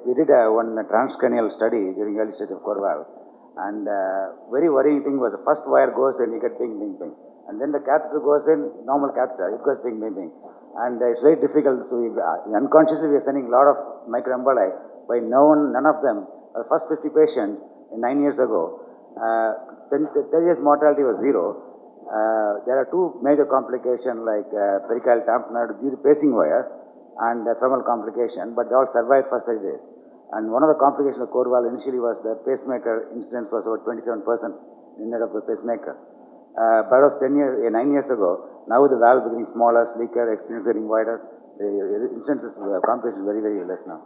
We did one transcranial study during early stage of core valve, and very worrying thing was the first wire goes in, you get ping, ping, ping, and then the catheter goes in, normal catheter, it goes ping, ping, ping, and it's very difficult. So unconsciously we are sending a lot of microemboli. By none of them, the first 50 patients 9 years ago. Then 10 years mortality was 0. There are two major complications like pericardial tamponade due to pacing wire and femoral complication, but they all survived first 30 days. And one of the complications of core valve initially was the pacemaker incidence was about 27% in need of the pacemaker. But it was 9 years ago. Now the valve becoming smaller, sleeker, experience getting wider. The incidence complication is very, very less now.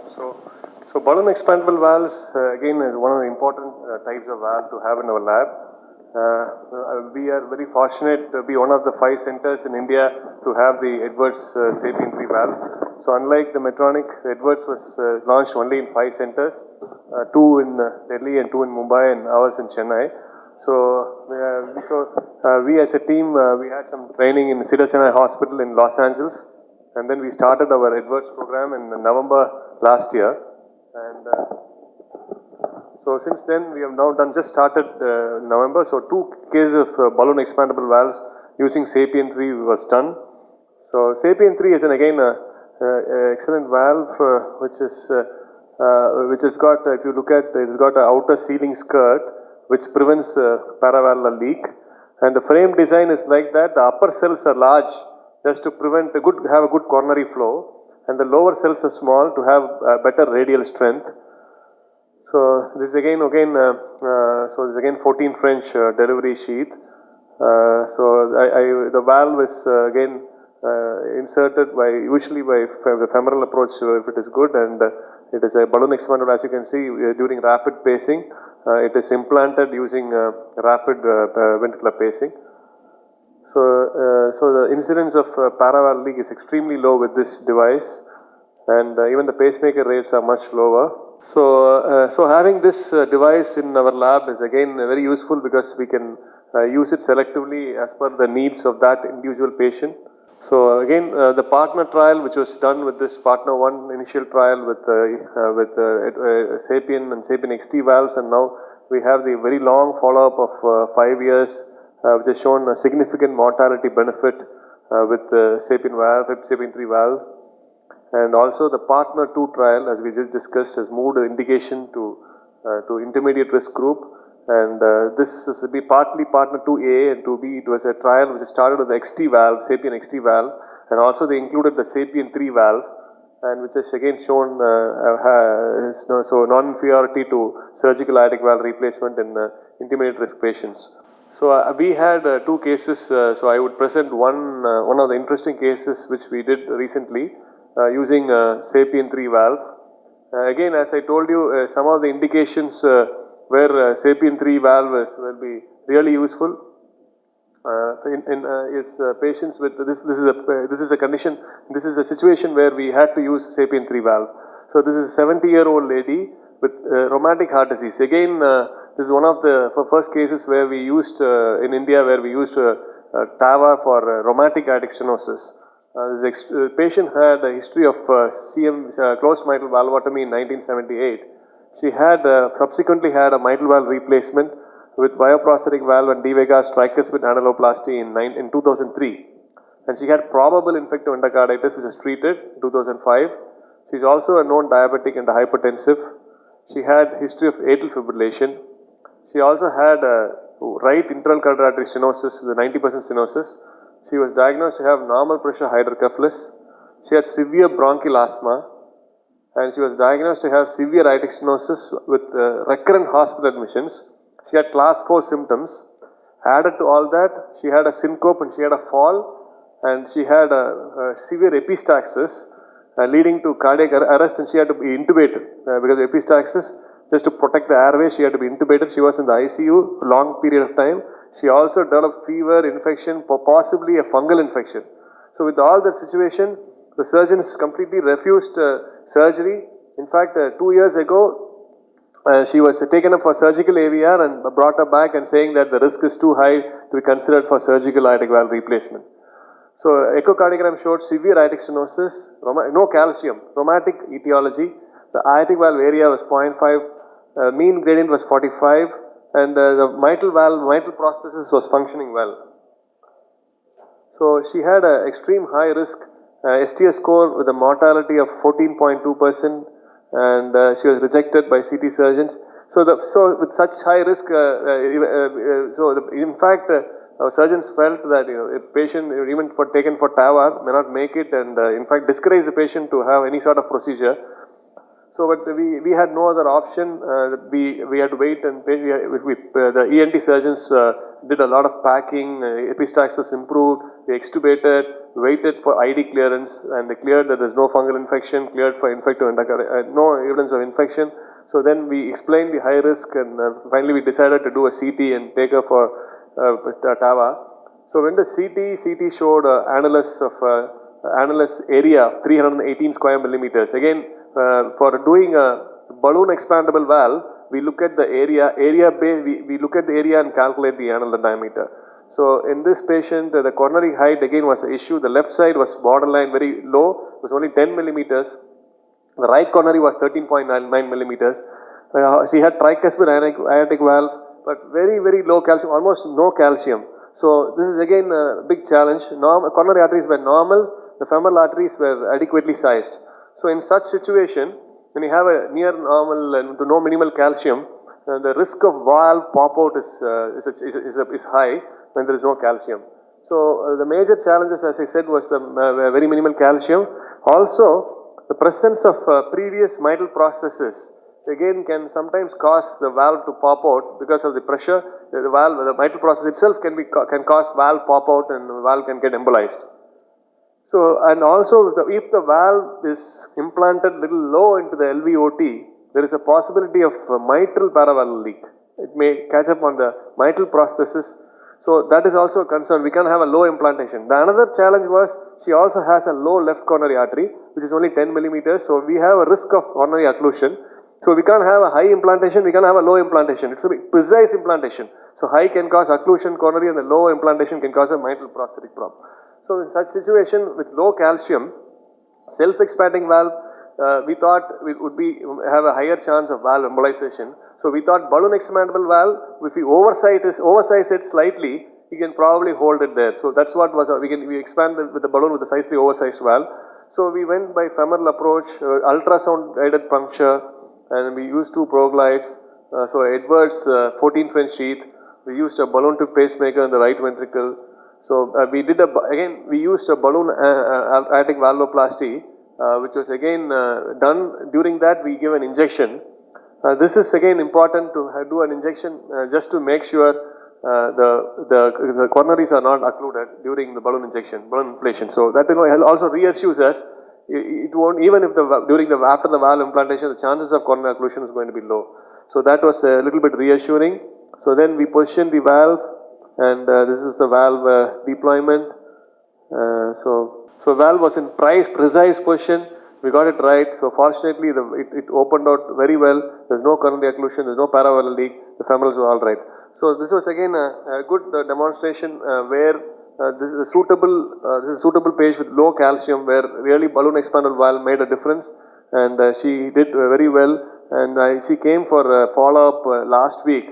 So balloon expandable valves again is one of the important types of valve to have in our lab. We are very fortunate to be one of the 5 centers in India to have the Edwards Sapien 3 valve. So unlike the Medtronic, Edwards was launched only in 5 centers, 2 in Delhi and 2 in Mumbai and ours in Chennai. So we as a team, we had some training in Cedars-Sinai Hospital in Los Angeles, and then we started our Edwards program in November last year. And so since then, we have now just started November. So 2 cases of balloon expandable valves using Sapien 3 was done. So Sapien 3 is again excellent valve which has got, if you look at, it's got an outer sealing skirt which prevents paravalvular leak. And the frame design is like that. The upper cells are large just to prevent have a good coronary flow, and the lower cells are small to have better radial strength. So this is again 14 French delivery sheath. The valve is again inserted usually by the femoral approach if it is good, and it is a balloon expandable, as you can see, during rapid pacing. It is implanted using rapid ventricular pacing. So the incidence of paravalvular leak is extremely low with this device, and even the pacemaker rates are much lower. So having this device in our lab is again very useful because we can use it selectively as per the needs of that individual patient. So again, the partner trial which was done with this partner 1 initial trial with Sapien and Sapien XT valves, and now we have the very long follow-up of 5 years which has shown a significant mortality benefit with the Sapien valve, Sapien 3 valve. And also the partner 2 trial, as we just discussed, has moved indication to intermediate risk group. And this is to be partly partner 2A and 2B. It was a trial which started with the XT valve, Sapien XT valve, and also they included the Sapien 3 valve, and which has again shown non-inferiority to surgical aortic valve replacement in intermediate risk patients. So we had 2 cases. So I would present one of the interesting cases which we did recently using Sapien 3 valve. Again, as I told you, some of the indications where Sapien 3 valve will be really useful is patients with this is a condition. This is a situation where we had to use Sapien 3 valve. So this is a 70-year-old lady with rheumatic heart disease. Again, this is one of the first cases where we used in India where we used TAVR for rheumatic aortic stenosis. This patient had a history of closed mitral valvotomy in 1978. She had subsequently had a mitral valve replacement with bioprosthetic valve and D-Vegas tricuspid annuloplasty in 2003. And she had probable infective endocarditis which was treated in 2005. She's also a known diabetic and hypertensive. She had history of atrial fibrillation. She also had right internal artery stenosis, the 90% stenosis. She was diagnosed to have normal pressure hydrocephalus. She had severe bronchial asthma, and she was diagnosed to have severe aortic stenosis with recurrent hospital admissions. She had class 4 symptoms. Added to all that, she had a syncope and she had a fall, and she had a severe epistaxis leading to cardiac arrest, and she had to be intubated because of epistaxis. Just to protect the airway, she had to be intubated. She was in the ICU for a long period of time. She also developed fever, infection, possibly a fungal infection. So with all that situation, the surgeons completely refused surgery. In fact, 2 years ago, she was taken up for surgical AVR and brought her back and saying that the risk is too high to be considered for surgical aortic valve replacement. So echocardiogram showed severe aortic stenosis, no calcium, rheumatic etiology. The aortic valve area was 0.5, mean gradient was 45, and the mitral prosthesis was functioning well. So she had an extreme high risk STS score with a mortality of 14.2%, and she was rejected by CT surgeons. So with such high risk, in fact, our surgeons felt that a patient even taken for TAVR may not make it, and in fact discourage the patient to have any sort of procedure. So, but we had no other option. We had to wait, and the ENT surgeons did a lot of packing. Epistaxis improved. We extubated, waited for ID clearance, and they cleared that there's no fungal infection. Cleared for no evidence of infection. So then we explained the high risk, and finally we decided to do a CT and take her for TAVR. So when the CT showed annulus area of 318 square millimeters. Again, for doing a balloon expandable valve, we look at the we look at the area and calculate the annular diameter. So in this patient, the coronary height again was an issue. The left side was borderline very low, it was only 10 millimeters. The right coronary was 13.9 millimeters. She had tricuspid aortic valve, but very, very low calcium, almost no calcium. So this is again a big challenge. Coronary arteries were normal, the femoral arteries were adequately sized. So in such situation, when you have a near normal and to no minimal calcium, the risk of valve pop-out is high when there is no calcium. So the major challenges, as I said, was the very minimal calcium. Also, the presence of previous mitral processes again can sometimes cause the valve to pop out because of the pressure. The mitral process itself can cause valve pop out, and the valve can get embolized. So, and also if the valve is implanted little low into the LVOT, there is a possibility of mitral paravalve leak. It may catch up on the mitral prosthesis. So that is also a concern. We can't have a low implantation. The another challenge was she also has a low left coronary artery, which is only 10 millimeters. So we have a risk of coronary occlusion. So we can't have a high implantation, we can't have a low implantation. It's a precise implantation. So high can cause occlusion coronary, and the low implantation can cause a mitral prosthetic problem. So in such situation with low calcium, self-expanding valve, we thought it would have a higher chance of valve embolization. So we thought balloon expandable valve, if we oversize it slightly, you can probably hold it there. So that's what we expand with the balloon with a slightly oversized valve. So we went by femoral approach, ultrasound guided puncture, and we used 2 proglides. So Edwards 14 French sheath. We used a balloon tube pacemaker in the right ventricle. So we used a balloon aortic valvuloplasty, which was again done. During that, we give an injection. This is again important to do an injection just to make sure the coronaries are not occluded during the balloon inflation. So that also reassures us. It won't, even if after the valve implantation, the chances of coronary occlusion is going to be low. So that was a little bit reassuring. So then we positioned the valve, and this is the valve deployment. So valve was in precise position. We got it right. So fortunately, it opened out very well. There's no coronary occlusion. There's no paravalve leak. The femorals were all right. So this was again a good demonstration where this is a suitable patient with low calcium, where really balloon expandable valve made a difference, and she did very well. And she came for a follow-up last week.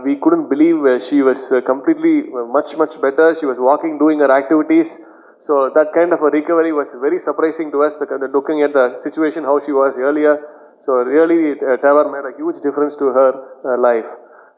We couldn't believe she was completely much better. She was walking, doing her activities. So that kind of a recovery was very surprising to us, looking at the situation how she was earlier. So really TAVR made a huge difference to her life.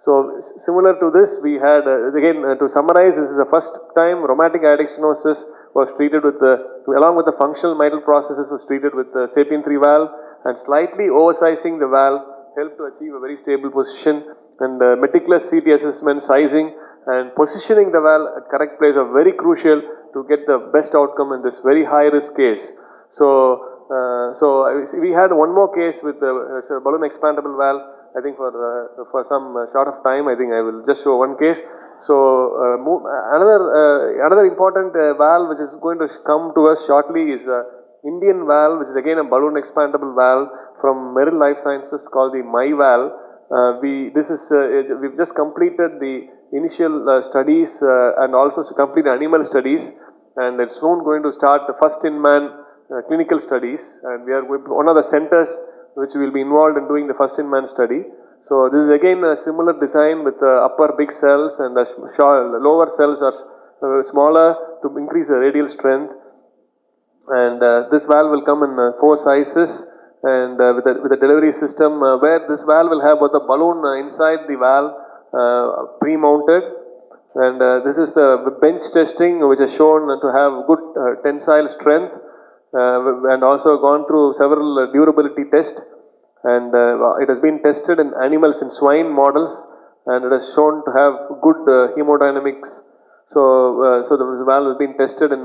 So similar to this, we had again to summarize, this is the first time rheumatic aortic stenosis was treated with along with the functional mitral processes, was treated with the Sapien 3 valve, and slightly oversizing the valve helped to achieve a very stable position, and meticulous CT assessment, sizing and positioning the valve at correct place are very crucial to get the best outcome in this very high risk case. So we had one more case with the balloon expandable valve. I think for some short of time, I think I will just show one case. So another important valve which is going to come to us shortly is Indian valve, which is again a balloon expandable valve from Merrill Life Sciences called the MyVal. We've just completed the initial studies and also completed animal studies, and it's soon going to start the first in man clinical studies, and we are one of the centers which will be involved in doing the first in man study. So this is again a similar design with upper big cells, and the lower cells are smaller to increase the radial strength. And this valve will come in 4 sizes, and with a delivery system where this valve will have both a balloon inside the valve pre-mounted, and this is the bench testing which has shown to have good tensile strength and also gone through several durability tests, and it has been tested in animals in swine models, and it has shown to have good hemodynamics. So, so the valve has been tested in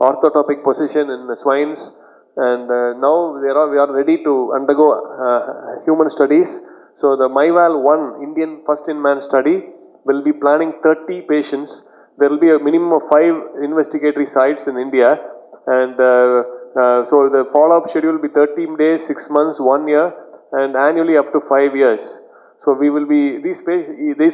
orthotopic position in swines, and now we are ready to undergo human studies. So the MyVal 1 Indian first-in-man study will be planning 30 patients. There will be a minimum of 5 investigatory sites in India, and so the follow-up schedule will be 13 days, 6 months, 1 year, and annually up to 5 years. So we will be, these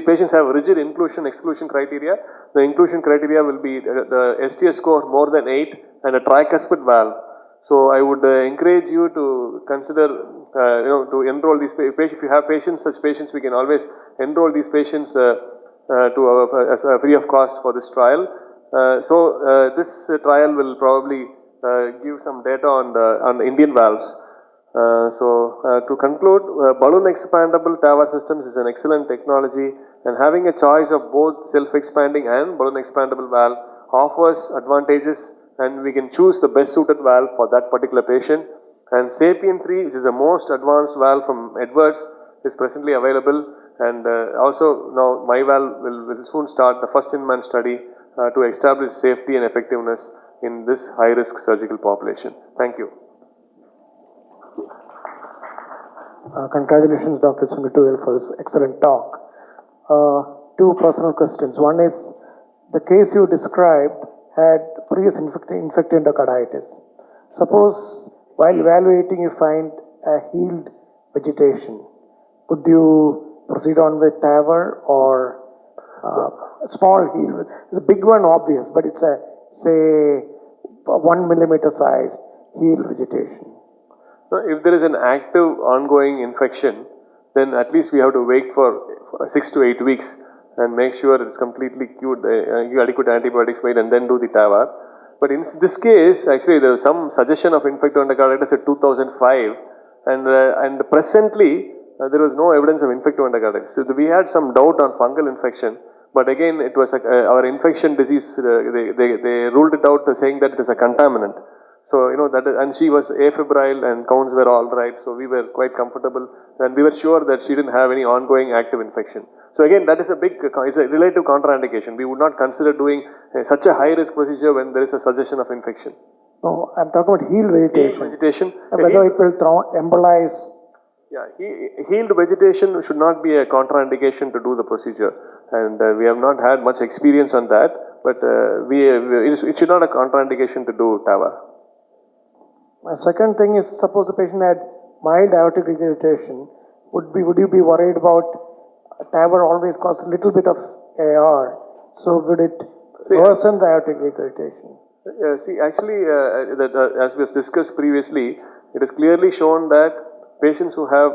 patients have rigid inclusion-exclusion criteria. The inclusion criteria will be the STS score more than 8 and a tricuspid valve. So I would encourage you to consider, to enroll these patients. If you have patients, such patients, we can always enroll these patients as free of cost for this trial. This trial will probably give some data on the Indian valves. To conclude, balloon expandable TAVR systems is an excellent technology, and having a choice of both self-expanding and balloon expandable valve offers advantages, and we can choose the best suited valve for that particular patient. And Sapien 3, which is the most advanced valve from Edwards, is presently available, and also now MyVal will soon start the first-in-man study to establish safety and effectiveness in this high-risk surgical population. Thank you. Congratulations, Dr. Sengottuvelu, for this excellent talk. Two personal questions. One is, the case you described had previous infected endocarditis. Suppose while evaluating you find a healed vegetation, would you proceed on with TAVR or a small heal? The big one obvious, but it's a, say, 1 millimeter size healed vegetation. If there is an active ongoing infection, then at least we have to wait for 6 to 8 weeks and make sure it's completely cured, give adequate antibiotics made, and then do the TAVR. But in this case, actually there was some suggestion of infective endocarditis at 2005, and presently there was no evidence of infective endocarditis. So we had some doubt on fungal infection, but again it was our infection disease, they ruled it out saying that it is a contaminant. So, and she was afebrile and counts were all right, so we were quite comfortable, and we were sure that she didn't have any ongoing active infection. So again, that is it's a relative contraindication. We would not consider doing such a high-risk procedure when there is a suggestion of infection. No, I'm talking about healed vegetation. Healed vegetation. Whether it will embolize. Yeah, healed vegetation should not be a contraindication to do the procedure, and we have not had much experience on that, but it should not a contraindication to do TAVR. My second thing is, suppose the patient had mild aortic regurgitation, would you be worried about TAVR always causes a little bit of AR, so would it worsen the aortic regurgitation? As was discussed previously, it is clearly shown that patients who have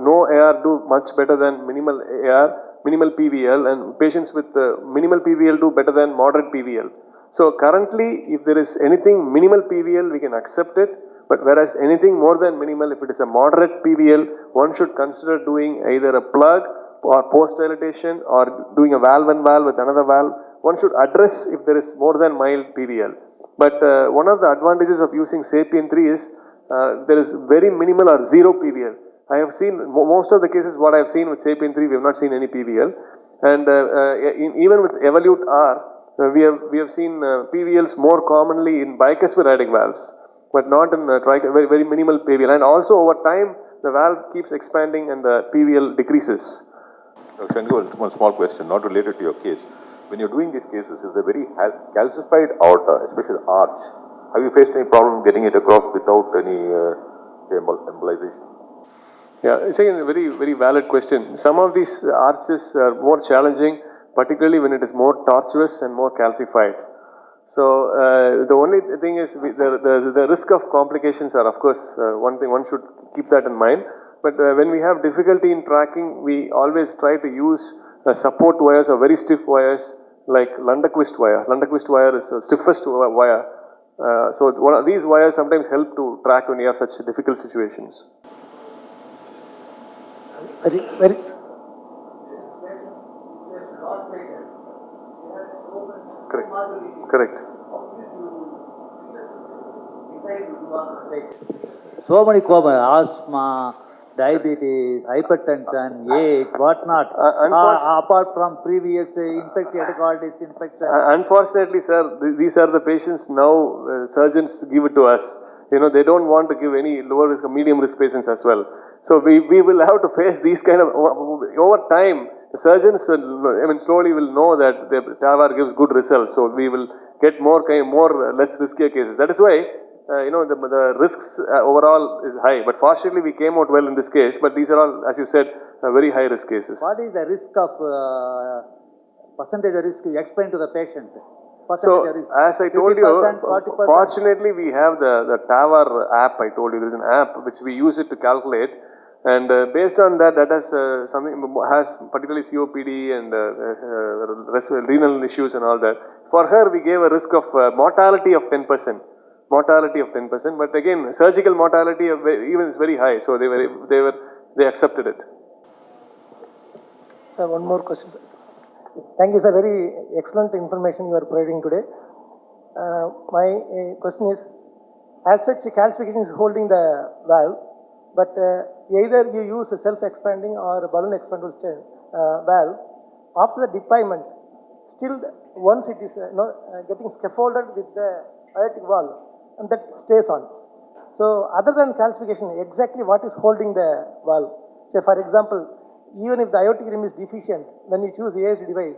no AR do much better than minimal AR, minimal PVL, and patients with minimal PVL do better than moderate PVL. So currently, if there is anything minimal PVL, we can accept it, but whereas anything more than minimal, if it is a moderate PVL, one should consider doing either a plug or post-dilatation or doing a valve-and-valve with another valve. One should address if there is more than mild PVL. But one of the advantages of using Sapien 3 is there is very minimal or zero PVL. I have seen most of the cases, what I have seen with Sapien 3, we have not seen any PVL. And even with Evolut R, we have seen PVLs more commonly in bicuspid aortic valves, but not in very minimal PVL. And also over time, the valve keeps expanding and the PVL decreases. Dr. Sengottuvelu, one small question, not related to your case. When you're doing these cases, is a very calcified aorta, especially the arch, have you faced any problem getting it across without any embolization? Yeah, it's again a very, very valid question. Some of these arches are more challenging, particularly when it is more tortuous and more calcified. So the only thing is the risk of complications are, of course, one thing one should keep that in mind. But when we have difficulty in tracking, we always try to use support wires or very stiff wires like Lundaquist wire. Lundaquist wire is the stiffest wire. So one of these wires sometimes help to track when you have such difficult situations. Very. Correct. So many common asthma, diabetes, hypertension, age, whatnot. Apart from previous cardiologist infection. Unfortunately, sir, these are the patients now. Surgeons give it to us. They don't want to give any lower risk or medium risk patients as well. So we will have to face these kind of over time. The surgeons, slowly will know that the TAVR gives good results. So we will get more less riskier cases. That is why. The risks overall is high, but fortunately we came out well in this case, but these are all, as you said, very high risk cases. What is the risk of, percentage of risk you explain to the patient? So, as I told you, fortunately we have the TAVR app. I told you there is an app which we use it to calculate, and based on that has has particularly COPD and renal issues and all that. For her we gave a risk of mortality of 10%. But again, surgical mortality even is very high, so they accepted it. Sir, one more question, sir. Thank you, sir. Very excellent information you are providing today. My question is, as such, calcification is holding the valve, but either you use a self-expanding or a balloon expandable valve. After the deployment, still once it is getting scaffolded with the aortic valve, and that stays on. So, other than calcification, exactly what is holding the valve? Say, for example, even if the aortic rim is deficient, when you choose ASD device,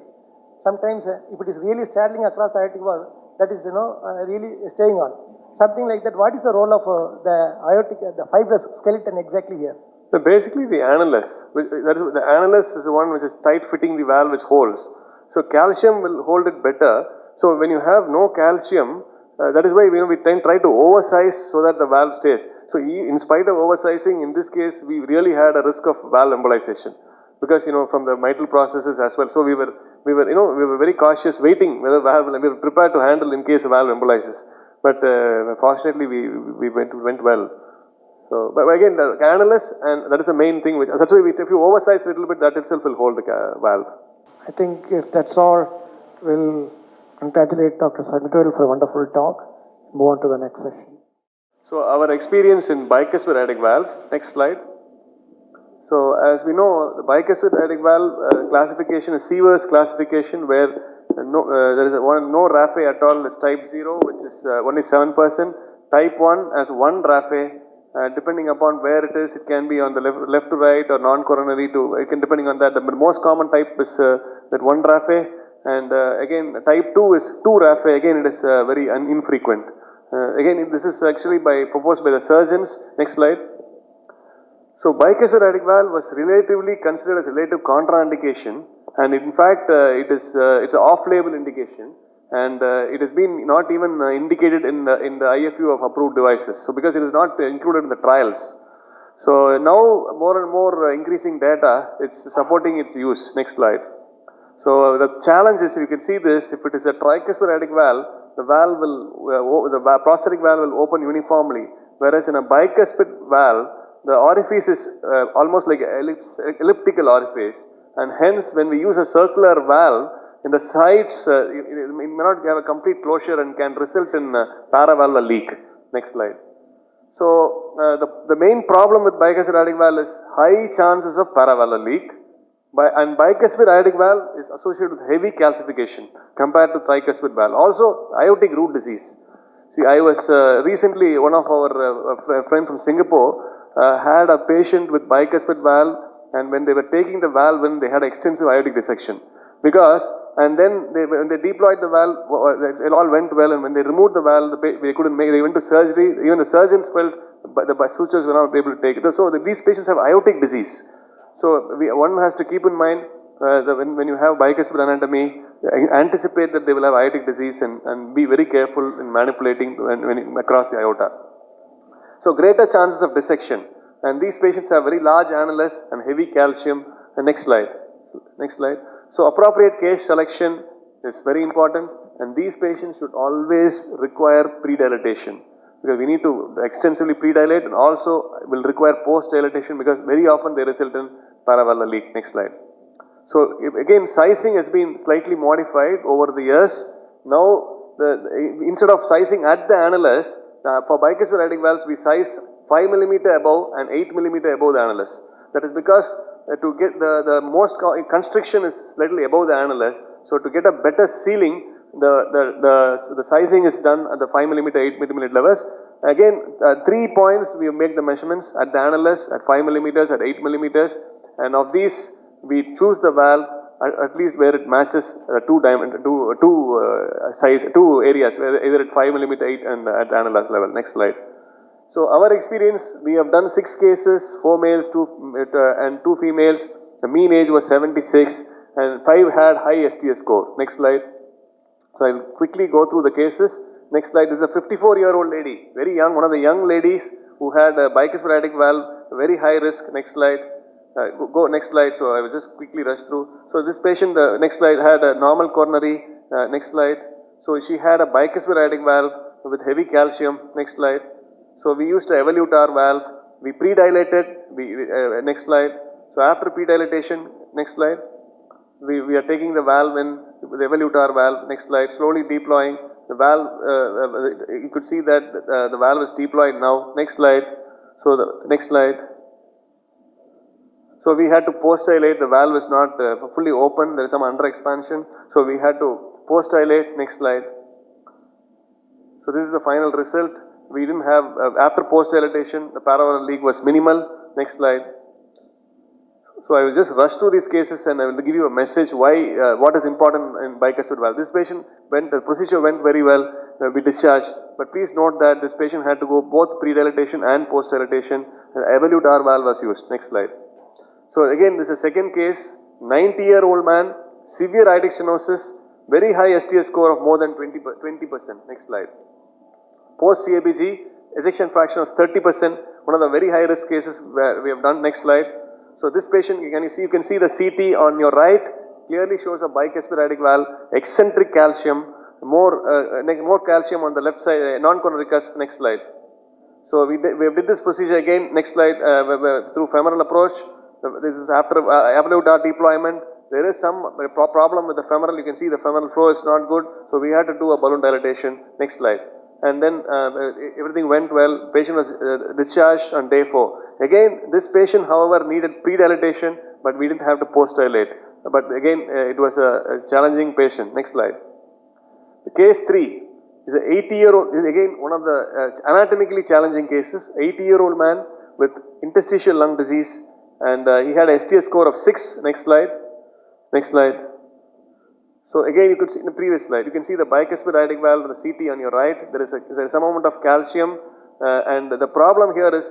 sometimes if it is really straddling across the aortic valve, that is really staying on. Something like that. What is the role of the aortic, the fibrous skeleton exactly here? So basically, the annulus. The annulus is the one which is tight fitting the valve which holds. So calcium will hold it better. So when you have no calcium, that is why we try to oversize so that the valve stays. So in spite of oversizing, in this case, we really had a risk of valve embolization because from the mitral processes as well. So we were very cautious, waiting whether valve. We were prepared to handle in case the valve embolizes. But fortunately, we went well. So, but again, the annulus, and that is the main thing. That's why if you oversize a little bit, that itself will hold the valve. I think if that's all, we'll congratulate Dr. Sengottuvelu for a wonderful talk. Move on to the next session. So our experience in bicuspid aortic valve. Next slide. So as we know, the bicuspid aortic valve classification is Siever's classification, where there is no raphe at all. It's type 0, which is only 7%. Type 1 has 1 raphe. Depending upon where it is, it can be on the left to right or non-coronary to. It can depending on that. The most common type is that 1 raphe. And again, type 2 is 2 raphe. Again, it is very infrequent. Again, this is actually proposed by the surgeons. Next slide. So, bicuspid aortic valve was relatively considered as a relative contraindication, and in fact, it's an off-label indication, and it has been not even indicated in the IFU of approved devices. So, because it is not included in the trials. So now more and more increasing data, it's supporting its use. Next slide. So the challenge is, you can see this, if it is a tricuspid aortic valve, the valve will, the prosthetic valve will open uniformly, whereas in a bicuspid valve, the orifice is almost like an elliptical orifice, and hence when we use a circular valve, in the sides, it may not have a complete closure and can result in paravalvular leak. Next slide. So the main problem with bicuspid aortic valve is high chances of paravalvular leak. And bicuspid aortic valve is associated with heavy calcification compared to tricuspid valve. Also, aortic root disease. See, I was recently, one of our friend from Singapore had a patient with bicuspid valve, and when they were taking the valve in, they had extensive aortic dissection. Because, and then when they deployed the valve, it all went well, and when they removed the valve, they couldn't make it. They went to surgery. Even the surgeons felt the sutures were not able to take it. So these patients have aortic disease. So one has to keep in mind when you have bicuspid anatomy, anticipate that they will have aortic disease, and be very careful in manipulating when across the aorta. So greater chances of dissection, and these patients have very large annulus and heavy calcium. And next slide. Next slide. So appropriate case selection is very important. and these patients should always require pre-dilatation, because we need to extensively pre-dilate and also will require post-dilatation, because very often they result in paravalvular leak. Next slide. So again, sizing has been slightly modified over the years. Now, instead of sizing at the annulus, for bicuspid aortic valves we size 5 mm above and 8 mm above the annulus. That is because to get the most constriction is slightly above the annulus. So to get a better sealing, the sizing is done at the 5 mm, 8 mm levels. Again, 3 points we make the measurements at the annulus, at 5 mm, at 8 mm, and of these we choose the valve at least where it matches two areas, either at 5 mm, 8 and at the annulus level. Next slide. So our experience, we have done 6 cases, 4 males and 2 females. The mean age was 76 and 5 had high STS score. Next slide. So I will quickly go through the cases. Next slide. This is a 54-year-old lady, very young, one of the young ladies who had a bicuspid aortic valve, very high risk. Next slide. Go next slide. So I will just quickly rush through. So this patient, the next slide, had a normal coronary. Next slide. So she had a bicuspid aortic valve with heavy calcium. Next slide. So we used a Evolut R valve. We pre-dilated. Next slide. So after pre-dilatation, next slide. We are taking the valve in with the Evolut R valve. Next slide. Slowly deploying the valve. You could see that the valve is deployed now. Next slide. So the next slide. So we had to post-dilate, the valve is not fully open, there is some under-expansion. So we had to post-dilate. Next slide. So this is the final result. We didn't have, after post-dilatation, the paravalvular leak was minimal. Next slide. So I will just rush through these cases and I will give you a message why, what is important in bicuspid valve. This patient the procedure went very well, we discharged, but please note that this patient had to go both pre-dilatation and post-dilatation. Evolut R valve was used. Next slide. So again, this is a second case, 90-year-old man, severe aortic stenosis, very high STS score of more than 20%. Next slide. Post CABG, ejection fraction was 30%, one of the very high risk cases where we have done. Next slide. So this patient, you can see the CT on your right, clearly shows a bicuspid aortic valve, eccentric calcium, more calcium on the left side, non-coronary cusp. Next slide. So we did this procedure again. Next slide, through femoral approach. This is after Evolut R deployment. There is some problem with the femoral. You can see the femoral flow is not good. So we had to do a balloon dilatation. Next slide. And then everything went well. Patient was discharged on day 4. Again, this patient, however, needed pre-dilatation, but we didn't have to post-dilate. But again, it was a challenging patient. Next slide. The case 3 is an 80-year-old, again one of the anatomically challenging cases. 80-year-old man with interstitial lung disease. And he had a STS score of 6. Next slide. Next slide. So again, you could see in the previous slide, you can see the bicuspid aortic valve, the CT on your right. There is some amount of calcium, and the problem here is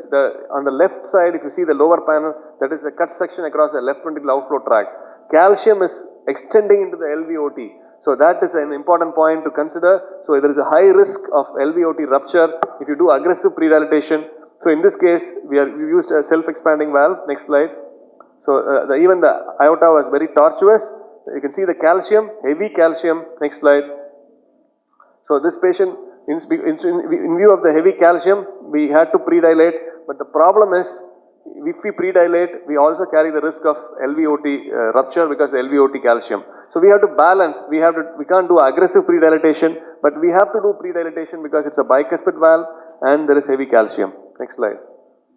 on the left side, if you see the lower panel, that is the cut section across the left ventricular outflow tract. Calcium is extending into the LVOT. So that is an important point to consider. So there is a high risk of LVOT rupture if you do aggressive pre-dilatation. So in this case, we used a self-expanding valve. Next slide. So even the aorta was very tortuous. You can see the calcium, heavy calcium. Next slide. So this patient, in view of the heavy calcium, we had to pre-dilate. But the problem is, if we pre-dilate, we also carry the risk of LVOT rupture because of the LVOT calcium. So we have to balance. We can't do aggressive pre-dilatation, but we have to do pre-dilatation because it's a bicuspid valve and there is heavy calcium. Next slide.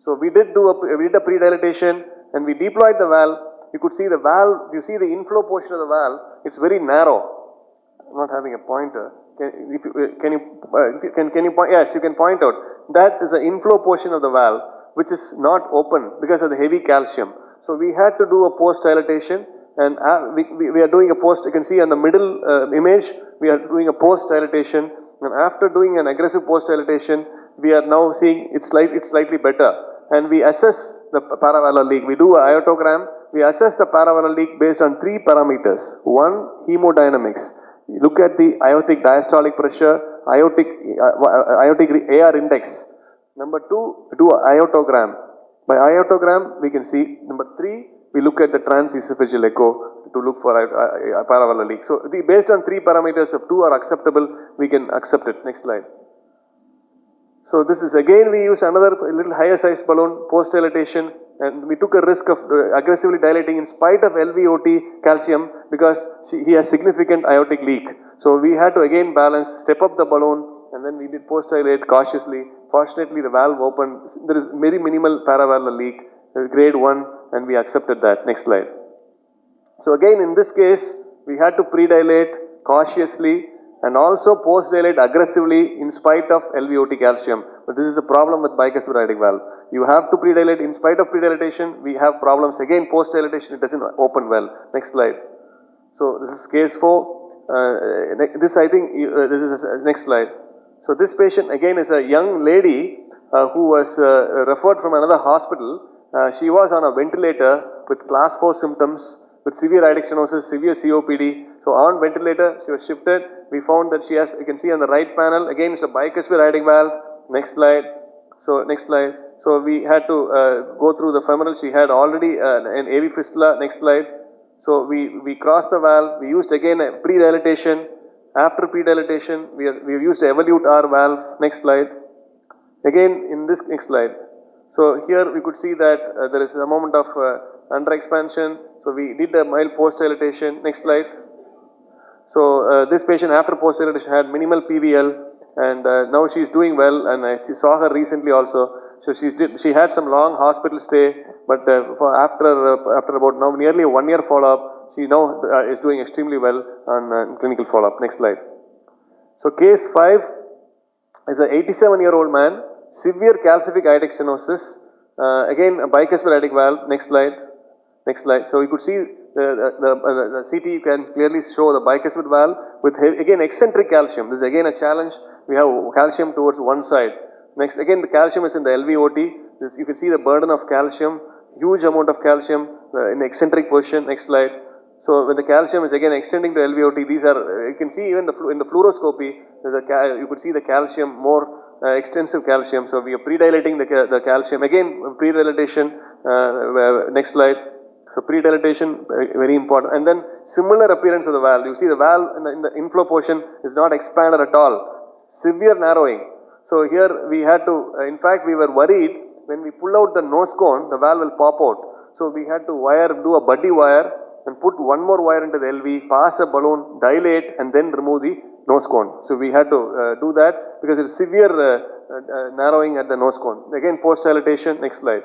So we did a pre-dilatation and we deployed the valve. You could see the valve, you see the inflow portion of the valve, it's very narrow. I'm not having a pointer. Can you point? Yes, you can point out. That is the inflow portion of the valve, which is not open because of the heavy calcium. So we had to do a post-dilatation, and we are doing a post, you can see on the middle image, we are doing a post-dilatation, and after doing an aggressive post-dilatation, we are now seeing it's slightly better. And we assess the paravalvular leak. We do an aortogram. We assess the paravalvular leak based on 3 parameters. 1, hemodynamics. You look at the aortic diastolic pressure, aortic AR index. Number 2, do an aortogram. By aortogram, we can see. Number 3, we look at the transesophageal echo to look for a paravalvular leak. So based on 3 parameters, if 2 are acceptable, we can accept it. Next slide. So this is again, we use another little higher size balloon, post-dilatation, and we took a risk of aggressively dilating in spite of LVOT calcium because he has significant aortic leak. So we had to again balance, step up the balloon, and then we did post-dilate cautiously. Fortunately, the valve opened. There is very minimal paravalvular leak, grade 1, and we accepted that. Next slide. So again, in this case, we had to pre-dilate cautiously and also post-dilate aggressively in spite of LVOT calcium. But this is the problem with bicuspid aortic valve. You have to pre-dilate. In spite of pre-dilatation, we have problems. Again, post-dilatation, it doesn't open well. Next slide. So this is case 4. This I think, this is next slide. So this patient again is a young lady who was referred from another hospital. She was on a ventilator with class 4 symptoms, with severe aortic stenosis, severe COPD. So on ventilator, she was shifted. We found that she has, you can see on the right panel, again it's a bicuspid aortic valve. Next slide. So next slide. So we had to go through the femoral. She had already an AV fistula. Next slide. So we crossed the valve. We used again a pre-dilatation. After pre-dilatation, we used a Evolut R valve. Next slide. Again in this next slide. So here we could see that there is a moment of under expansion. So we did a mild post-dilatation. Next slide. So this patient after post-dilatation had minimal PVL, and now she is doing well, and I saw her recently also. So she had some long hospital stay, but after about now nearly a 1 year follow-up, she now is doing extremely well on clinical follow-up. Next slide. So case 5 is an 87-year-old man, severe calcific aortic stenosis, again a bicuspid aortic valve. Next slide. Next slide. So you could see the CT can clearly show the bicuspid valve with again eccentric calcium. This is again a challenge. We have calcium towards one side. Next, again the calcium is in the LVOT. This, you can see the burden of calcium, huge amount of calcium in eccentric position. Next slide. So when the calcium is again extending to LVOT, these are, you can see even in the fluoroscopy, you could see the calcium more extensive calcium. So we are pre-dilating the calcium. Again, pre-dilatation. Next slide. So pre-dilatation, very important. And then similar appearance of the valve. You see the valve in the inflow portion is not expanded at all. Severe narrowing. So here we had to, in fact we were worried when we pull out the nose cone, the valve will pop out. So we had to do a buddy wire and put one more wire into the LV, pass a balloon, dilate, and then remove the nose cone. So we had to do that because it's severe narrowing at the nose cone. Again, post-dilatation. Next slide.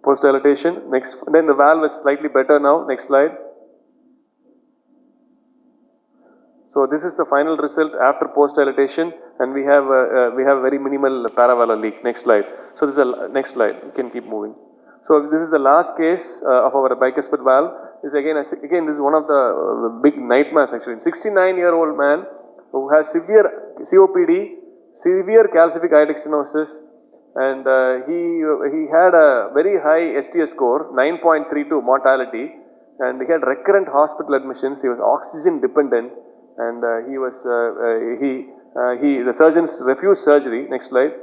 Post-dilatation. Next. Then the valve is slightly better now. Next slide. So this is the final result after post-dilatation, and we have very minimal paravalvular leak. Next slide. So this is a next slide. You can keep moving. So this is the last case of our bicuspid valve. This again this is one of the big nightmares actually. 69-year-old man who has severe COPD, severe calcific aortic stenosis, and he had a very high STS score, 9.32 mortality, and he had recurrent hospital admissions. He was oxygen dependent, and the surgeons refused surgery. Next slide.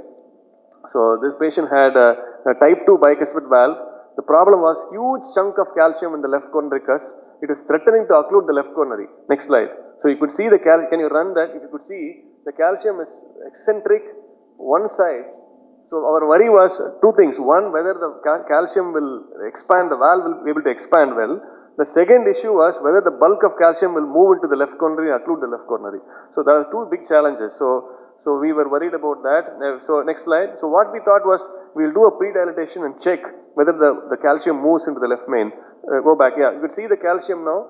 So this patient had a type 2 bicuspid valve. The problem was huge chunk of calcium in the left coronary cusp. It is threatening to occlude the left coronary. Next slide. So you could see the can you run that? If you could see, the calcium is eccentric one side. So our worry was two things. One, whether the calcium will expand, the valve will be able to expand well. The second issue was whether the bulk of calcium will move into the left coronary and occlude the left coronary. So there are two big challenges. So we were worried about that. So next slide. So what we thought was we'll do a pre-dilatation and check whether the calcium moves into the left main. Go back. Yeah, you could see the calcium now.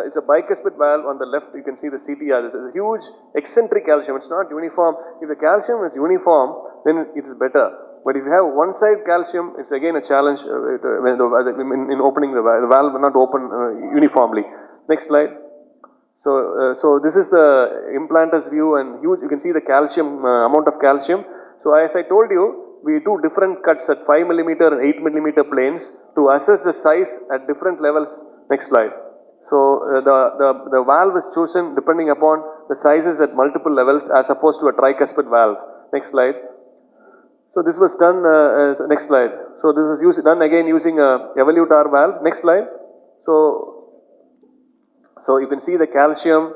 It's a bicuspid valve on the left. You can see the CTR. There's a huge eccentric calcium. It's not uniform. If the calcium is uniform, then it is better. But if you have one side calcium, it's again a challenge in opening the valve will not open uniformly. Next slide. So this is the implanter's view, and huge. You can see the calcium amount of calcium. So as I told you, we do different cuts at 5 mm and 8 mm planes to assess the size at different levels. Next slide. So the valve is chosen depending upon the sizes at multiple levels as opposed to a tricuspid valve. Next slide. So this was done. Next slide. So this is done again using a Evolut R valve. Next slide. So So you can see the calcium.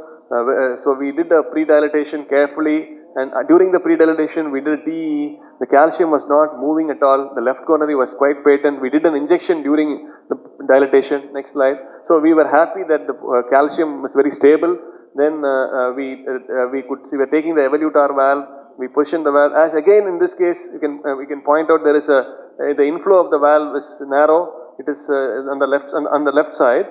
So we did a pre-dilatation carefully, and during the pre-dilatation we did a TE. The calcium was not moving at all. The left coronary was quite patent. We did an injection during the dilatation. Next slide. So we were happy that the calcium was very stable. Then we could see we were taking the Evolut R valve. We positioned the valve. As again in this case, we can point out there is the inflow of the valve is narrow. It is on the left side.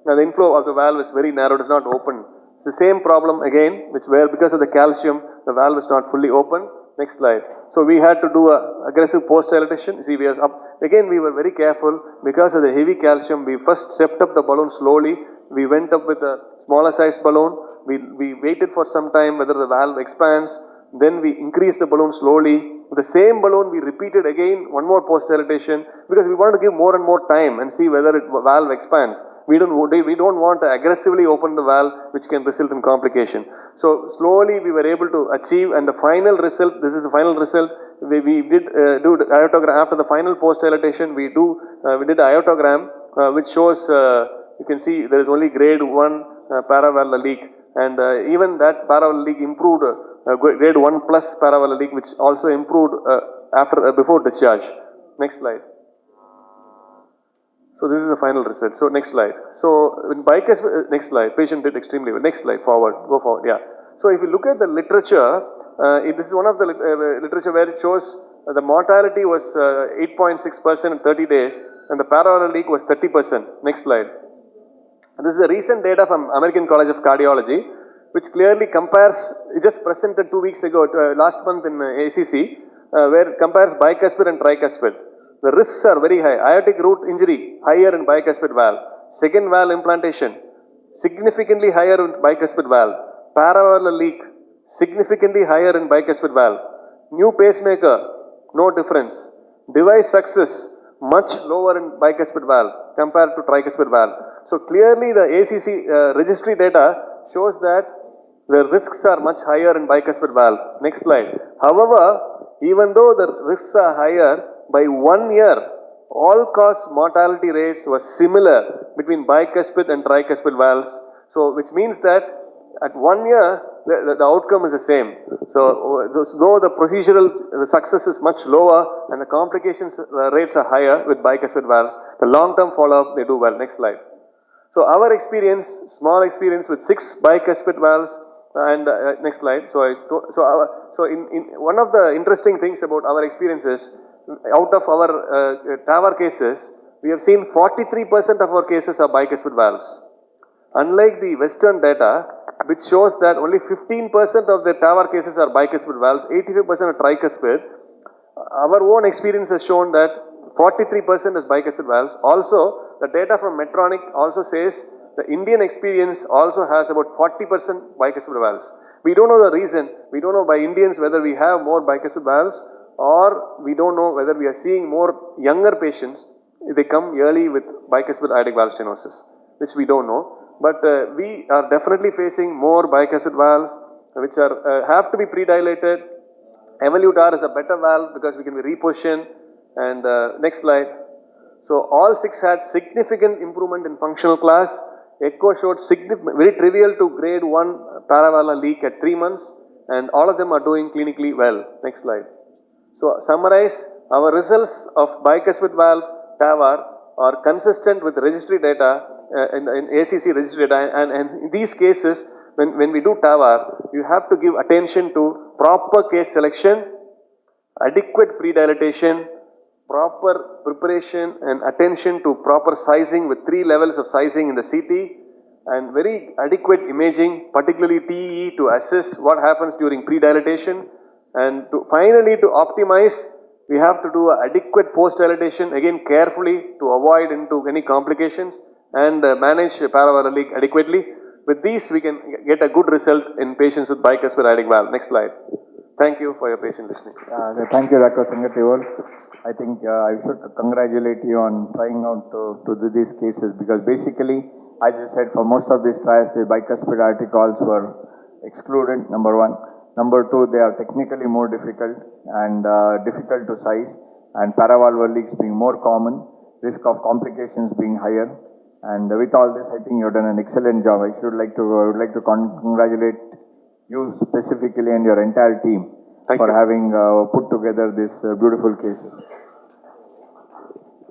Now the inflow of the valve is very narrow. It is not open. The same problem again, where because of the calcium, the valve is not fully open. Next slide. So we had to do a aggressive post-dilatation. See, we are up. Again, we were very careful because of the heavy calcium. We first stepped up the balloon slowly. We went up with a smaller size balloon. We waited for some time whether the valve expands. Then we increased the balloon slowly. With the same balloon, we repeated again one more post-dilatation because we wanted to give more and more time and see whether the valve expands. We don't want to aggressively open the valve, which can result in complication. So slowly we were able to achieve, and the final result, this is the final result. We did do the aortogram after the final post-dilatation. We did an aortogram which shows you can see there is only grade 1 paravalvular leak, and even that paravalvular leak improved. Grade 1 plus paravalvular leak, which also improved before discharge. Next slide. So this is the final result. So next slide. So in bicuspid, next slide. Patient did extremely well. Next slide. Forward. Go forward. Yeah. So if you look at the literature, this is one of the literature where it shows the mortality was 8.6% in 30 days, and the paravalvular leak was 30%. Next slide. This is a recent data from American College of Cardiology, which clearly compares, it just presented 2 weeks ago, last month in ACC, where it compares bicuspid and tricuspid. The risks are very high. Aortic root injury, higher in bicuspid valve. Second valve implantation, significantly higher in bicuspid valve. Paravalvular leak, significantly higher in bicuspid valve. New pacemaker, no difference. Device success, much lower in bicuspid valve compared to tricuspid valve. So clearly the ACC registry data shows that the risks are much higher in bicuspid valve. Next slide. However, even though the risks are higher, by 1 year, all-cause mortality rates were similar between bicuspid and tricuspid valves. So, which means that at 1 year, the outcome is the same. So, though the procedural success is much lower and the complications rates are higher with bicuspid valves, the long-term follow-up, they do well. Next slide. So, our experience, small experience with 6 bicuspid valves, and next slide. So, in one of the interesting things about our experiences, out of our TAVR cases, we have seen 43% of our cases are bicuspid valves. Unlike the Western data, which shows that only 15% of the TAVR cases are bicuspid valves, 85% are tricuspid. Our own experience has shown that 43% is bicuspid valves. Also, the data from Medtronic also says the Indian experience also has about 40% bicuspid valves. We don't know the reason. We don't know by Indians whether we have more bicuspid valves, or we don't know whether we are seeing more younger patients. They come early with bicuspid aortic valve stenosis, which we don't know. But we are definitely facing more bicuspid valves, which are have to be pre-dilated. Evolut R is a better valve because we can be repositioned. And next slide. So all 6 had significant improvement in functional class. Echo showed very trivial to grade 1 paravalvular leak at 3 months, and all of them are doing clinically well. Next slide. So summarize, our results of bicuspid valve TAVR are consistent with registry data in ACC registry data, and in these cases, when we do TAVR, you have to give attention to proper case selection, adequate pre-dilatation, proper preparation and attention to proper sizing with 3 levels of sizing in the CT, and very adequate imaging, particularly TE, to assess what happens during pre-dilatation, and finally to optimize, we have to do adequate post-dilatation, again carefully to avoid into any complications, and manage paravalvular leak adequately. With these, we can get a good result in patients with bicuspid aortic valve. Next slide. Thank you for your patient listening. Thank you, Dr. Sengottuvelu. I think I should congratulate you on trying out to do these cases, because basically, as you said, for most of these trials, the bicuspid aortic valves were excluded, number 1. Number 2, they are technically more difficult and difficult to size, and paravalvular leaks being more common, risk of complications being higher. And with all this, I think you've done an excellent job. I would like to congratulate you specifically and your entire team for having put together these beautiful cases.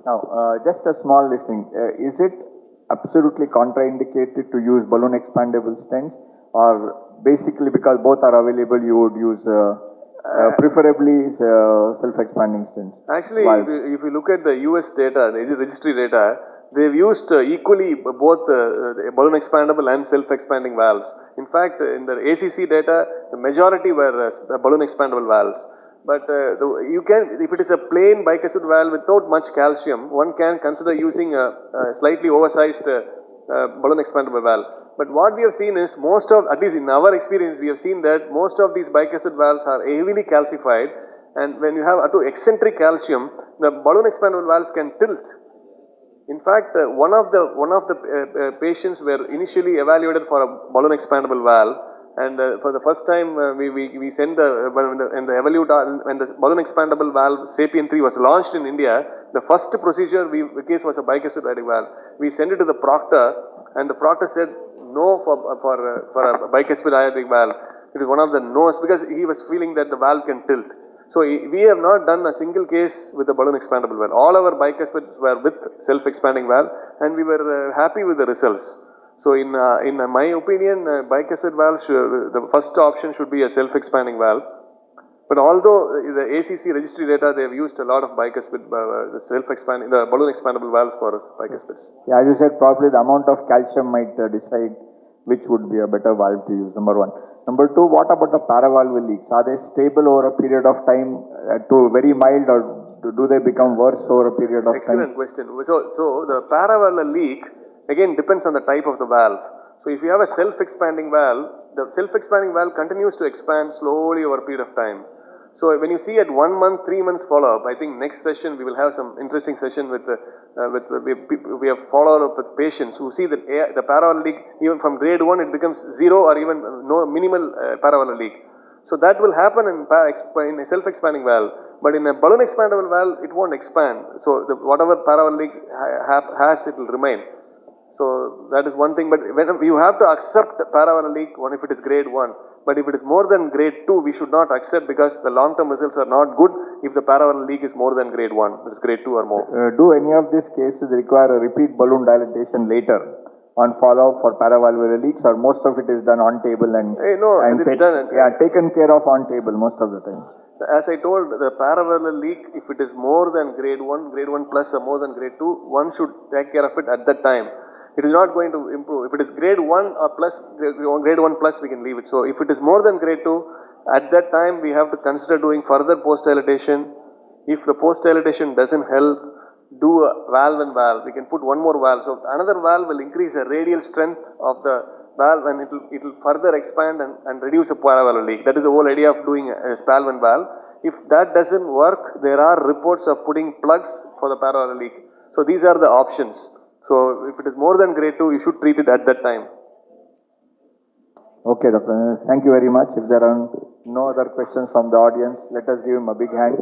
Now, just a small listing. Is it absolutely contraindicated to use balloon expandable stents, or basically because both are available, you would use preferably self-expanding stents? Actually, if you look at the US data, the registry data, they've used equally both balloon expandable and self-expanding valves. In fact, in the ACC data, the majority were balloon expandable valves. But you can, if it is a plain bicuspid valve without much calcium, one can consider using a slightly oversized balloon expandable valve. But what we have seen is most of, at least in our experience, we have seen that most of these bicuspid valves are heavily calcified, and when you have eccentric calcium, the balloon expandable valves can tilt. In fact, one of the patients were initially evaluated for a balloon expandable valve, and for the first time we sent the Evolut R, when the balloon expandable valve Sapien 3 was launched in India, the first procedure the case was a bicuspid aortic valve. We sent it to the proctor, and the proctor said no for a bicuspid aortic valve. It is one of the no's, because he was feeling that the valve can tilt. So we have not done a single case with a balloon expandable valve. All our bicuspids were with self-expanding valve, and we were happy with the results. So in my opinion, bicuspid valve, the first option should be a self-expanding valve. But although the ACC registry data, they have used a lot of bicuspid, the balloon expandable valves for bicuspids. Yeah, as you said, probably the amount of calcium might decide which would be a better valve to use, number one. Number two, what about the paravalvular leaks? Are they stable over a period of time to very mild, or do they become worse over a period of time? Excellent question. So the paravalvular leak, again, depends on the type of the valve. So if you have a self-expanding valve, the self-expanding valve continues to expand slowly over a period of time. So when you see at 1 month, 3 months follow-up, I think next session we will have some interesting session with we have followed up with patients who see that the paravalvular leak, even from grade 1, it becomes 0 or even no minimal paravalvular leak. So that will happen in a self-expanding valve, but in a balloon expandable valve, it won't expand. So whatever paravalvular leak has, it will remain. So that is one thing, but when you have to accept paravalvular leak if it is grade 1, but if it is more than grade 2, we should not accept, because the long-term results are not good if the paravalvular leak is more than grade 1, it is grade 2 or more. Do any of these cases require a repeat balloon dilatation later on follow-up for paravalvular leaks, or most of it is done on table and, it's done. Taken care of on table most of the time? As I told, the paravalvular leak, if it is more than grade 1 plus or more than grade 2, one should take care of it at that time. It is not going to improve. If it is grade 1 or plus, grade 1 plus, we can leave it. So if it is more than grade 2, at that time we have to consider doing further post-dilatation. If the post-dilatation doesn't help, do a valve and valve. We can put one more valve. So another valve will increase the radial strength of the valve, and it will further expand and reduce a paravalvular leak. That is the whole idea of doing a valve and valve. If that doesn't work, there are reports of putting plugs for the paravalvular leak. So these are the options. So if it is more than grade 2, you should treat it at that time. Okay, Doctor. Thank you very much. If there are no other questions from the audience, let us give him a big hand.